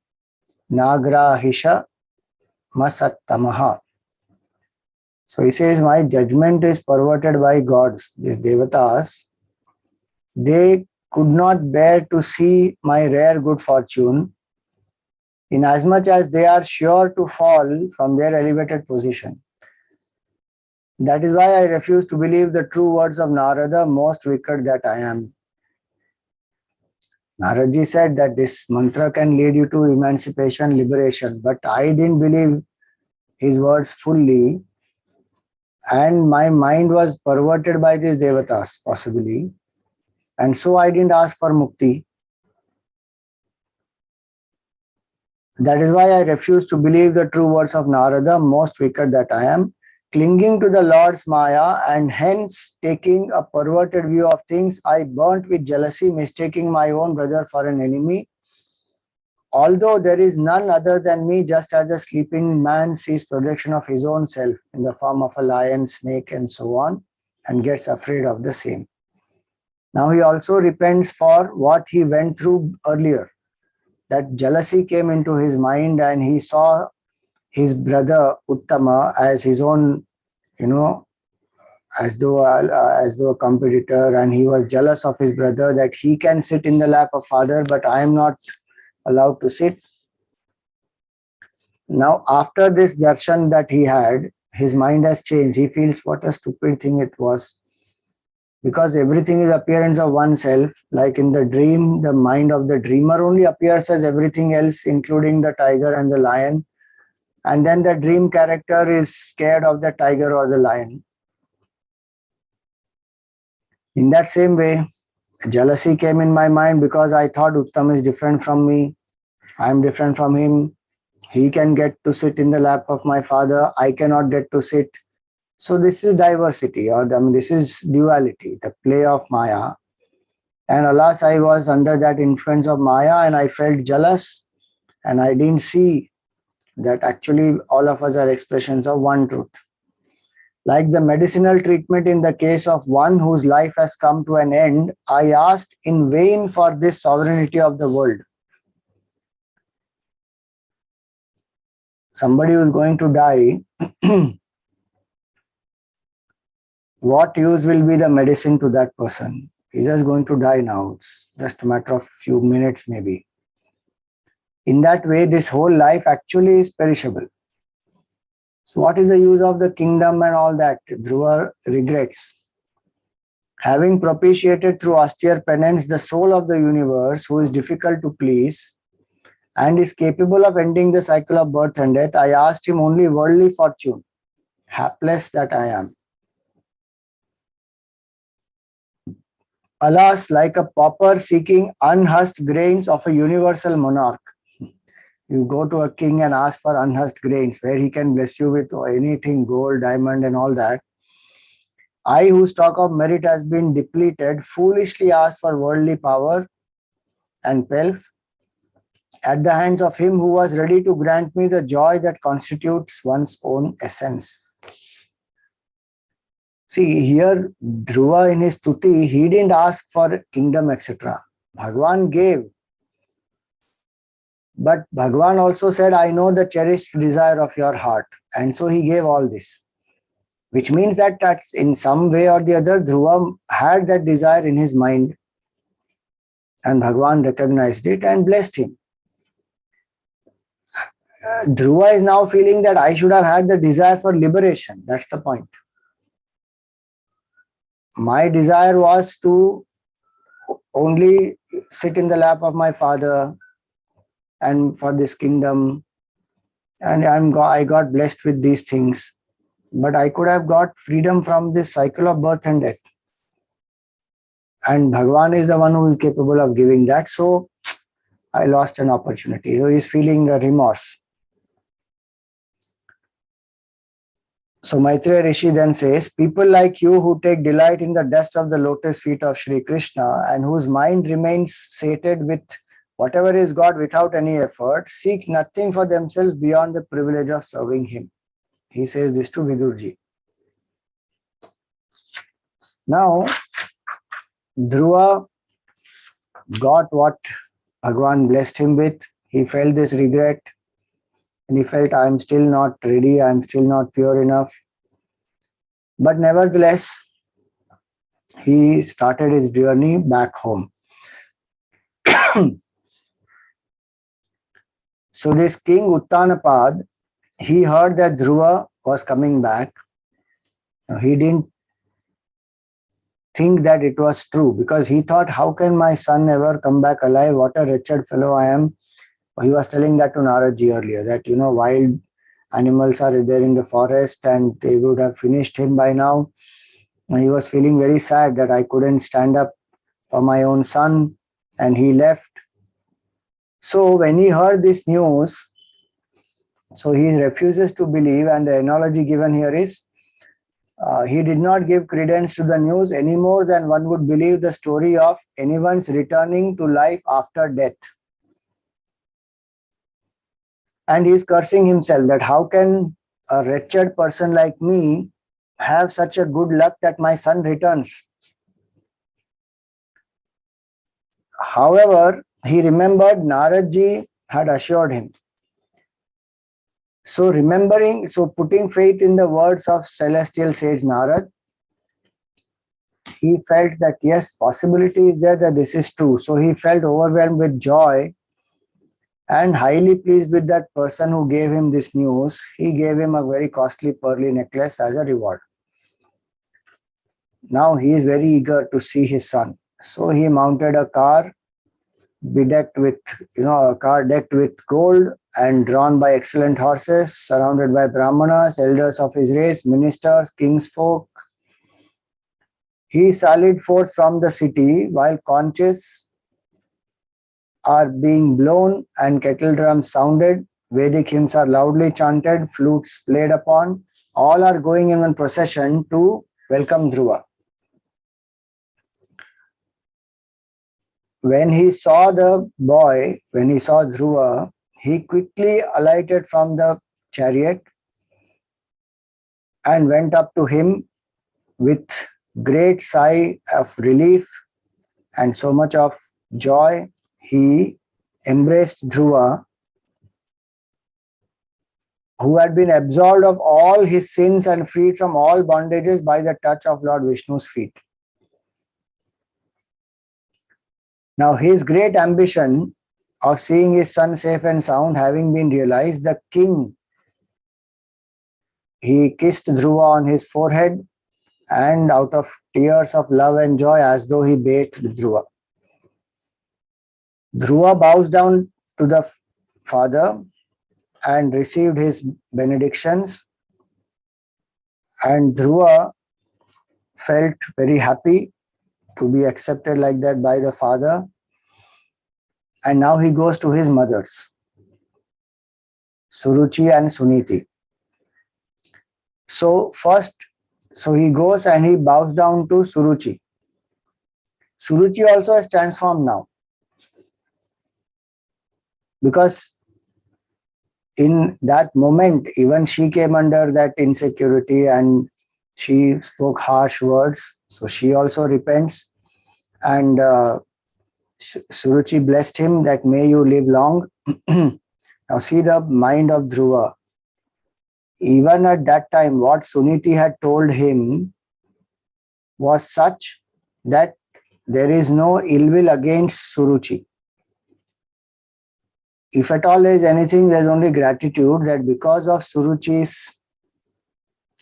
nagrahisha masattamaha. So he says, my judgment is perverted by gods, these devatas. They could not bear to see my rare good fortune, inasmuch as they are sure to fall from their elevated position. That is why I refuse to believe the true words of Narada, most wicked that I am. Naradji said that this mantra can lead you to emancipation, liberation, but I didn't believe his words fully. And my mind was perverted by these devatas, possibly. And so I didn't ask for mukti. That is why I refuse to believe the true words of Narada, most wicked that I am, clinging to the Lord's Maya and hence taking a perverted view of things. I burnt with jealousy, mistaking my own brother for an enemy. Although there is none other than me, just as a sleeping man sees projection of his own self in the form of a lion, snake, and so on, and gets afraid of the same. Now he also repents for what he went through earlier. That jealousy came into his mind and he saw his brother Uttama as his own, as though a competitor, and he was jealous of his brother that he can sit in the lap of father, but I am not allowed to sit. Now, after this darshan that he had, his mind has changed. He feels what a stupid thing it was. Because everything is appearance of oneself. Like in the dream, the mind of the dreamer only appears as everything else, including the tiger and the lion. And then the dream character is scared of the tiger or the lion. In that same way, jealousy came in my mind because I thought Uttam is different from me. I am different from him. He can get to sit in the lap of my father. I cannot get to sit. So this is diversity, or this is duality, the play of Maya. And alas, I was under that influence of Maya and I felt jealous, and I didn't see that actually all of us are expressions of one truth. Like the medicinal treatment in the case of one whose life has come to an end, I asked in vain for this sovereignty of the world. Somebody who is going to die, what use will be the medicine to that person? He's just going to die now. It's just a matter of few minutes maybe. In that way, this whole life actually is perishable. So what is the use of the kingdom and all that? Dhruva regrets. Having propitiated through austere penance the soul of the universe, who is difficult to please and is capable of ending the cycle of birth and death, I asked him only worldly fortune. Hapless that I am. Alas, like a pauper seeking unhusked grains of a universal monarch. You go to a king and ask for unhusked grains, where he can bless you with anything, gold, diamond, and all that. I, whose stock of merit has been depleted, foolishly asked for worldly power and pelf at the hands of him who was ready to grant me the joy that constitutes one's own essence. See, here Dhruva in his stuti, he didn't ask for kingdom, etc. Bhagavan gave. But Bhagavan also said, I know the cherished desire of your heart. And so he gave all this. Which means that in some way or the other, Dhruva had that desire in his mind. And Bhagavan recognized it and blessed him. Dhruva is now feeling that I should have had the desire for liberation. That's the point. My desire was to only sit in the lap of my father and for this kingdom, and I got blessed with these things. But I could have got freedom from this cycle of birth and death. And Bhagavan is the one who is capable of giving that. So I lost an opportunity. So he's feeling the remorse. So Maitreya Rishi then says, people like you who take delight in the dust of the lotus feet of Sri Krishna and whose mind remains sated with whatever is God without any effort, seek nothing for themselves beyond the privilege of serving him. He says this to Vidurji. Now, Dhruva got what Bhagavan blessed him with. He felt this regret and he felt, I am still not ready, I am still not pure enough. But nevertheless, he started his journey back home. So this king Uttanapad, he heard that Dhruva was coming back. He didn't think that it was true because he thought, how can my son ever come back alive? What a wretched fellow I am. He was telling that to Naradji earlier, that, wild animals are there in the forest and they would have finished him by now. And he was feeling very sad that I couldn't stand up for my own son and he left. So when he heard this news, so he refuses to believe, and the analogy given here is he did not give credence to the news any more than one would believe the story of anyone's returning to life after death. And he is cursing himself that how can a wretched person like me have such a good luck that my son returns. However, he remembered Naradji had assured him. So putting faith in the words of celestial sage Narad, he felt that yes, possibility is there that this is true. So he felt overwhelmed with joy and highly pleased with that person who gave him this news. He gave him a very costly pearly necklace as a reward. Now he is very eager to see his son. So he mounted a car bedecked with, a car decked with gold and drawn by excellent horses, surrounded by brahmanas, elders of his race, ministers, king's folk. He sallied forth from the city while conches are being blown and kettle drums sounded, Vedic hymns are loudly chanted, flutes played upon. All are going in one procession to welcome Dhruva. When he saw Dhruva, he quickly alighted from the chariot and went up to him with great sigh of relief and so much of joy. He embraced Dhruva, who had been absolved of all his sins and freed from all bondages by the touch of Lord Vishnu's feet. Now, his great ambition of seeing his son safe and sound having been realized, the king, he kissed Dhruva on his forehead and out of tears of love and joy as though he bathed Dhruva. Dhruva bows down to the father and received his benedictions, and Dhruva felt very happy to be accepted like that by the father. And now he goes to his mothers, Suruchi and Suniti. So he goes and he bows down to Suruchi. Suruchi also has transformed now, because in that moment, even she came under that insecurity and she spoke harsh words. So she also repents, and Suruchi blessed him that may you live long. Now see the mind of Dhruva. Even at that time, what Suniti had told him was such that there is no ill will against Suruchi. if at all there is anything, there is only gratitude that because of Suruchi's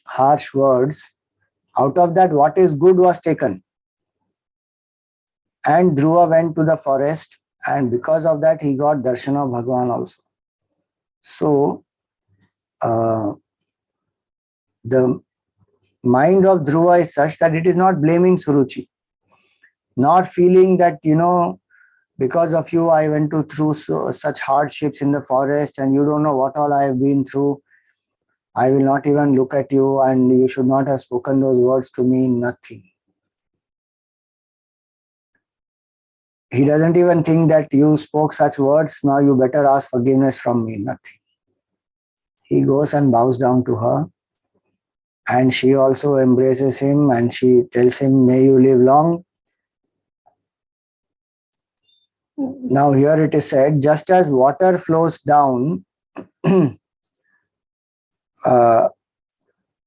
harsh words, out of that what is good was taken. And Dhruva went to the forest, and because of that he got darshan of Bhagavan also. So the mind of Dhruva is such that it is not blaming Suruchi, not feeling that, because of you I went through such hardships in the forest, and you don't know what all I have been through. I will not even look at you, and you should not have spoken those words to me. Nothing. He doesn't even think that you spoke such words, now you better ask forgiveness from me. Nothing. He goes and bows down to her, and she also embraces him, and she tells him, may you live long. Now here it is said, just as water flows down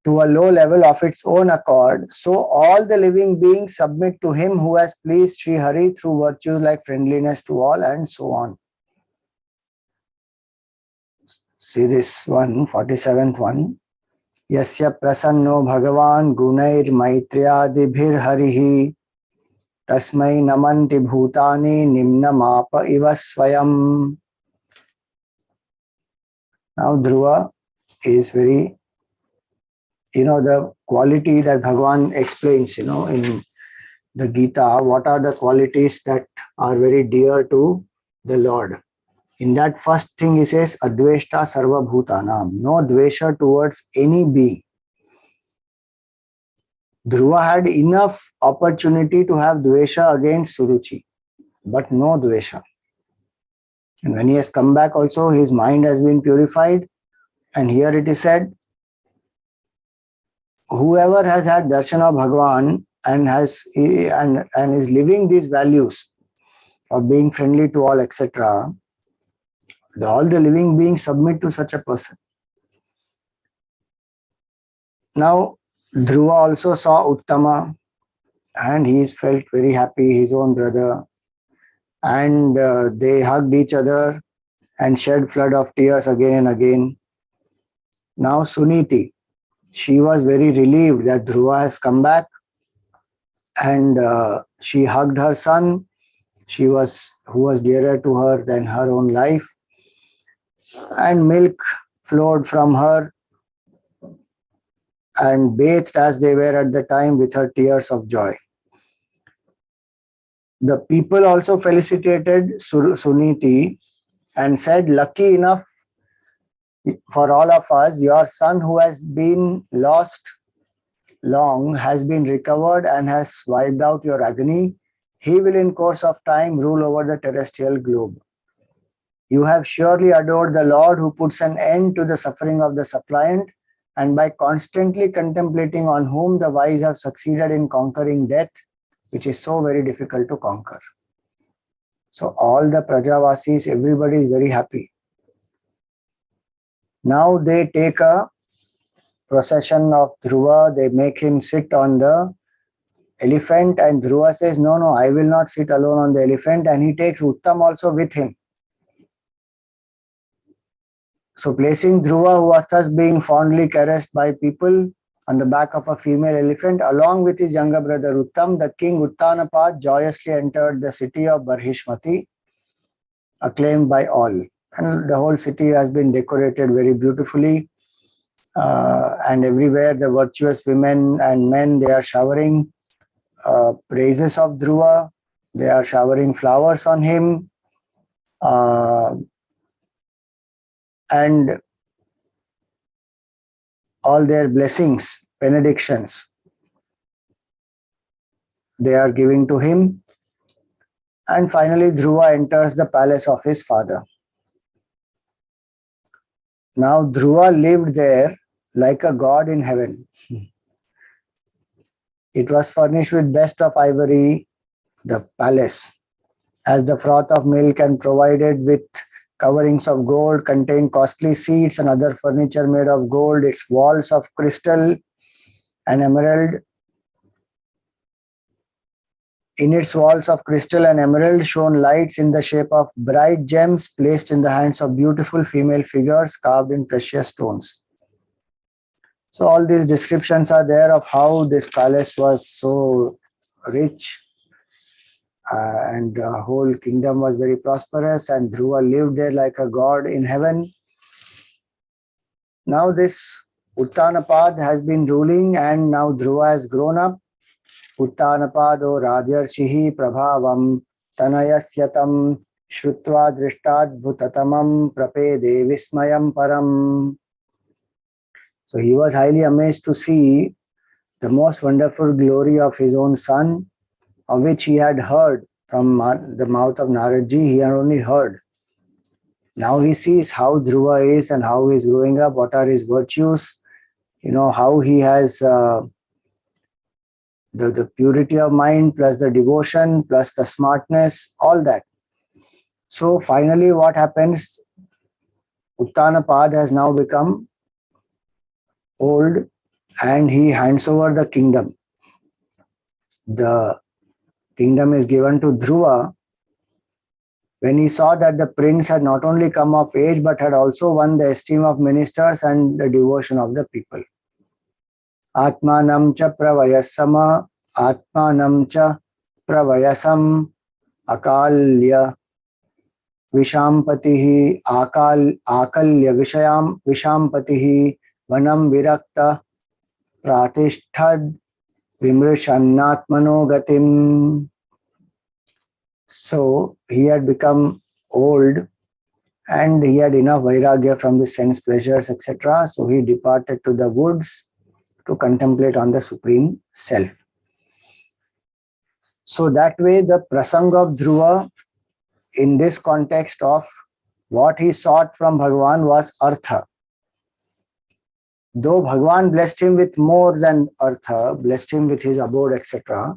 to a low level of its own accord, so all the living beings submit to him who has pleased Sri Hari through virtues like friendliness to all, and so on. See this one, 47th one. Yasya prasanno Bhagavan gunair maitriyadibhir harihi tasmai namanti bhutani nimna mapa iva swayam. Now Dhruva is very, the quality that Bhagavan explains, in the Gita, what are the qualities that are very dear to the Lord. In that first thing he says, Adveshta Sarva Bhutanam, no dvesha towards any being. Dhruva had enough opportunity to have dvesha against Suruchi, but no dvesha. And when he has come back also, his mind has been purified. And here it is said, whoever has had darshan of Bhagavan and is living these values of being friendly to all, etc., all the living beings submit to such a person. Now, Dhruva also saw Uttama, and he felt very happy, his own brother, and they hugged each other and shed flood of tears again and again. Now Suniti, she was very relieved that Dhruva has come back, and she hugged her son, who was dearer to her than her own life, and milk flowed from her and bathed as they were at the time with her tears of joy. The people also felicitated Suniti and said, lucky enough for all of us, your son who has been lost long has been recovered and has wiped out your agony. He will in course of time rule over the terrestrial globe. You have surely adored the Lord who puts an end to the suffering of the suppliant, and by constantly contemplating on whom the wise have succeeded in conquering death, which is so very difficult to conquer. So all the Prajavasis, everybody is very happy. Now they take a procession of Dhruva, they make him sit on the elephant, and Dhruva says, no, I will not sit alone on the elephant, and he takes Uttam also with him. So placing Dhruva, who was thus being fondly caressed by people, on the back of a female elephant, along with his younger brother Uttam, the king Uttanapad joyously entered the city of Barhishmati, acclaimed by all. And the whole city has been decorated very beautifully. And everywhere the virtuous women and men, they are showering praises of Dhruva. They are showering flowers on him. And all their blessings, benedictions, they are giving to him. And finally, Dhruva enters the palace of his father. Now, Dhruva lived there like a god in heaven. It was furnished with best of ivory, the palace, as the froth of milk, and provided with coverings of gold, contained costly seats and other furniture made of gold, its walls of crystal and emerald, In its walls of crystal and emerald shone lights in the shape of bright gems placed in the hands of beautiful female figures carved in precious stones. So all these descriptions are there of how this palace was so rich, and the whole kingdom was very prosperous, and Dhruva lived there like a god in heaven. Now this Uttanapad has been ruling, and now Dhruva has grown up. Uttanapado Radhyarchihi Prabhavam Tanayasyatam Shrutva Drishtadbhutatamam Prapede Vismayam Param. So he was highly amazed to see the most wonderful glory of his own son, of which he had heard from the mouth of Naradji. He had only heard. Now he sees how Dhruva is and how he is growing up, what are his virtues, how he has the purity of mind plus the devotion plus the smartness, all that. So finally what happens, Uttanapad has now become old and he hands over the kingdom. The kingdom is given to Dhruva. When he saw that the prince had not only come of age but had also won the esteem of ministers and the devotion of the people. Atmanam cha pravayasama Atmanam cha pravayasam akalya vishampatihi akalya vishayam vishampatihi vanam virakta pratishtad vimrishannatmano gatim. So he had become old and he had enough vairagya from the sense pleasures, etc. So he departed to the woods to contemplate on the Supreme Self. So that way the prasang of Dhruva in this context of what he sought from Bhagavan was artha. Though Bhagavan blessed him with more than artha, blessed him with his abode, etc.,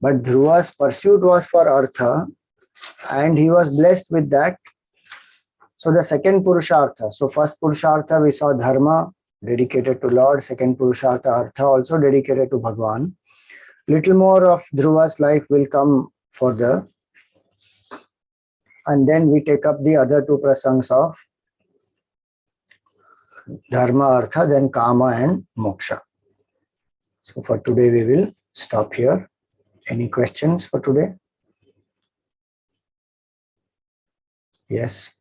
but Dhruva's pursuit was for artha and he was blessed with that. So the second Purushartha, so first Purushartha we saw dharma dedicated to Lord, second Purushartha artha also dedicated to Bhagavan. Little more of Dhruva's life will come further, and then we take up the other two prasangs of dharma, artha, then kama and moksha. So for today we will stop here. Any questions for today? Yes.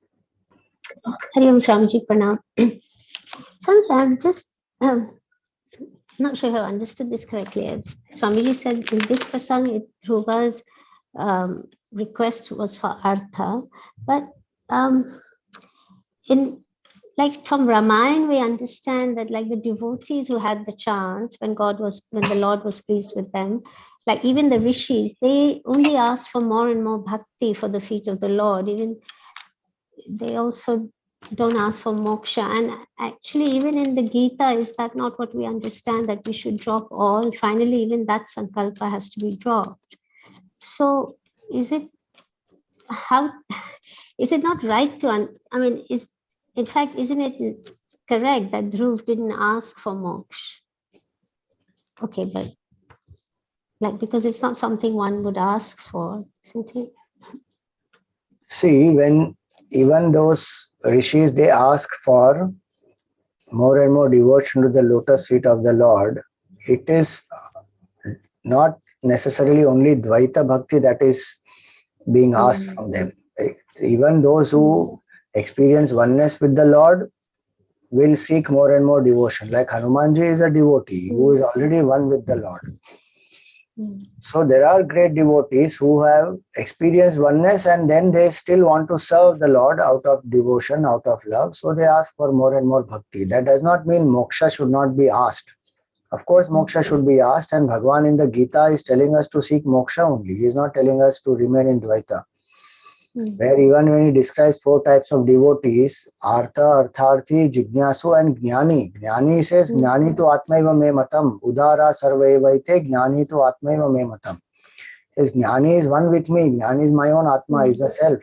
Hari Om Swamiji Pranam. Swamiji, I'm just not sure if I understood this correctly. Swamiji said in this prasang, Dhruva's request was for artha, but from Ramayana we understand that like the devotees who had the chance when the Lord was pleased with them, like even the rishis, they only asked for more and more bhakti for the feet of the Lord. Even they also don't ask for moksha. And actually, even in the Gita, is that not what we understand, that we should drop all? Finally, even that sankalpa has to be dropped. So isn't it not right to, isn't it correct that Dhruv didn't ask for moksha? Okay, but because it's not something one would ask for, isn't it? See, when even those rishis, they ask for more and more devotion to the lotus feet of the Lord, it is not necessarily only Dvaita Bhakti that is being asked from them. Even those who experience oneness with the Lord will seek more and more devotion. Like Hanumanji is a devotee who is already one with the Lord. So there are great devotees who have experienced oneness and then they still want to serve the Lord out of devotion, out of love. So they ask for more and more bhakti. That does not mean moksha should not be asked. Of course, moksha should be asked, and Bhagavan in the Gita is telling us to seek moksha only. He is not telling us to remain in Dvaita. Where even when he describes 4 types of devotees, Artha, Artharthi, Jignasu and Jnani. Jnani says, Jnani tu Atmaiva me matam, Udara Sarvaivaite, Jnani tu Atmaiva me matam. His Jnani is one with me, Jnani is my own Atma, is the self.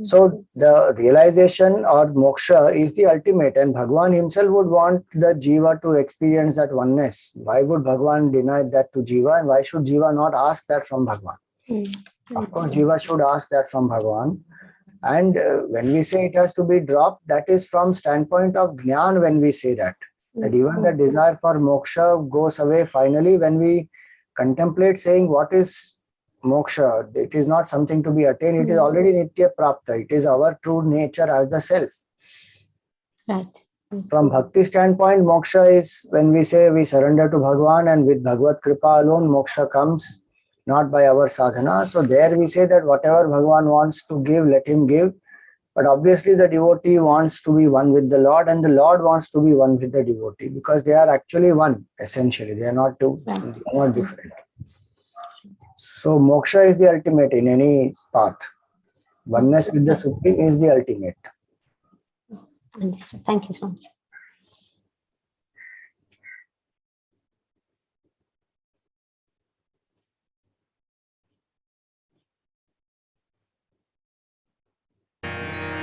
So the realization or moksha is the ultimate, and Bhagavan himself would want the jiva to experience that oneness. Why would Bhagavan deny that to jiva, and why should jiva not ask that from Bhagavan? Of course, jiva should ask that from Bhagavan. And when we say it has to be dropped, that is from standpoint of jnana. When we say that even the desire for moksha goes away finally when we contemplate saying what is moksha. It is not something to be attained. It is already nitya prapta. It is our true nature as the self. Right. From bhakti standpoint, moksha is when we say we surrender to Bhagavan, and with Bhagavad Kripa alone, moksha comes, not by our sadhana. So there we say that whatever Bhagavan wants to give, let him give. But obviously the devotee wants to be one with the Lord, and the Lord wants to be one with the devotee, because they are actually one, essentially. They are not two, they are not different. So moksha is the ultimate in any path. Oneness with the Supreme is the ultimate. Understood. Thank you so much.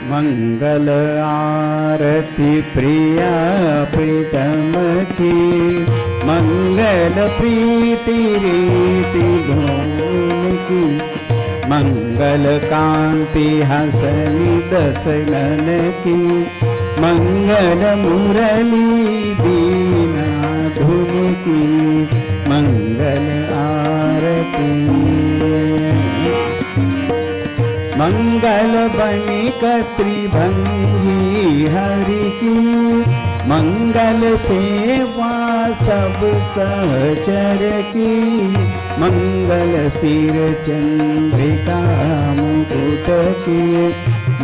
मंगल आरती प्रिया प्रीतम की, मंगल प्रीति रीति धूम की, मंगल कांति हसनी दसनन की, मंगल मुरली दीना धुन की, मंगल आरती। मंगल बनिक त्रिभंगी हरि की, मंगल सेवा सब सहचर की, मंगल सिर चंद्रिका मुकुट की,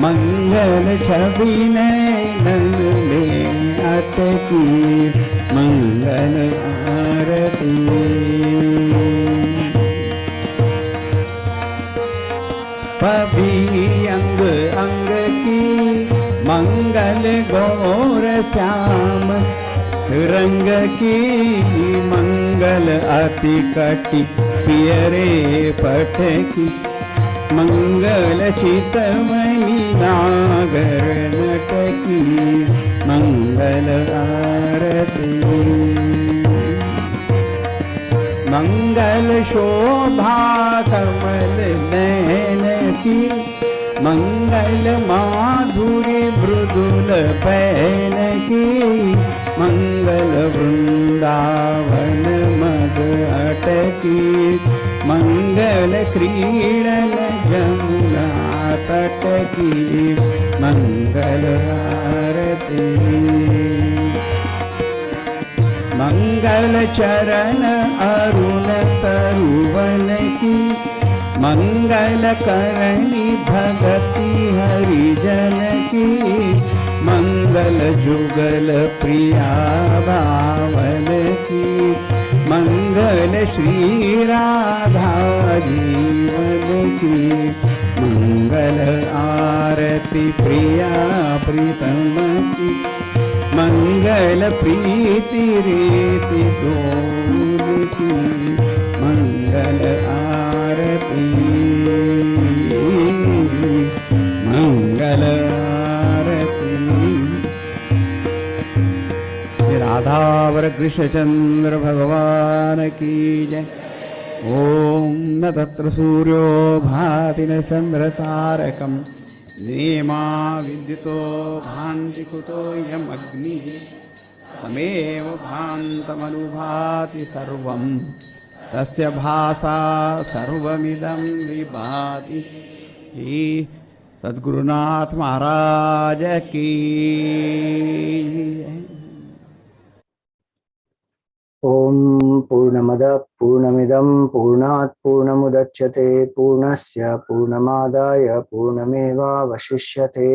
मंगल छवि नयन में अटकी, मंगल आरती। पभी अंग अंग की, मंगल गौर श्याम रंग की, मंगल अति कटि पियरे पट की, मंगल चितमणि नागर नट की, मंगल आरती। मंगल शोभा कमल नयन की, मंगल माधुरी मृदुल पैन की, मंगल वृंदावन मद अटकी, मंगल क्रीडन जमुना तट की, मंगल आरती। मंगल चरण अरुण तरुवन की, मंगल करणी भगति हरिजन की, मंगल जुगल प्रिया भावन की, मंगल श्री राधा जीवन की, मंगल आरती प्रिया प्रीतम की, मंगल प्रीति रीति डोल की, मंगल आरती। मंगल आरती। राधावर कृष्णचंद्र भगवान की जय। ओम न तत्र सूर्यो भाति न चंद्र तारकम्, नेमा विद्युतो भान्ति कुतो यमग्निः, तमेव भान्तमनुभाति सर्वं, तस्य भासा सर्वमिदं विभाति। सद्गुरुनाथ महाराज की। ओम पूर्णमद पूर्णमिदं पूर्णात् पूर्णमुदच्यते, पूर्णस्य पूर्णमादाय पूर्णमेवावशिष्यते।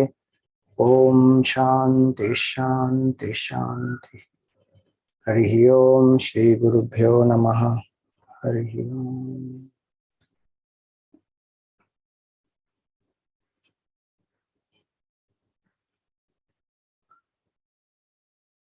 ओम शांति शांति शांति। हरि ओम। श्री गुरुभ्यो नमः। हरि ओम।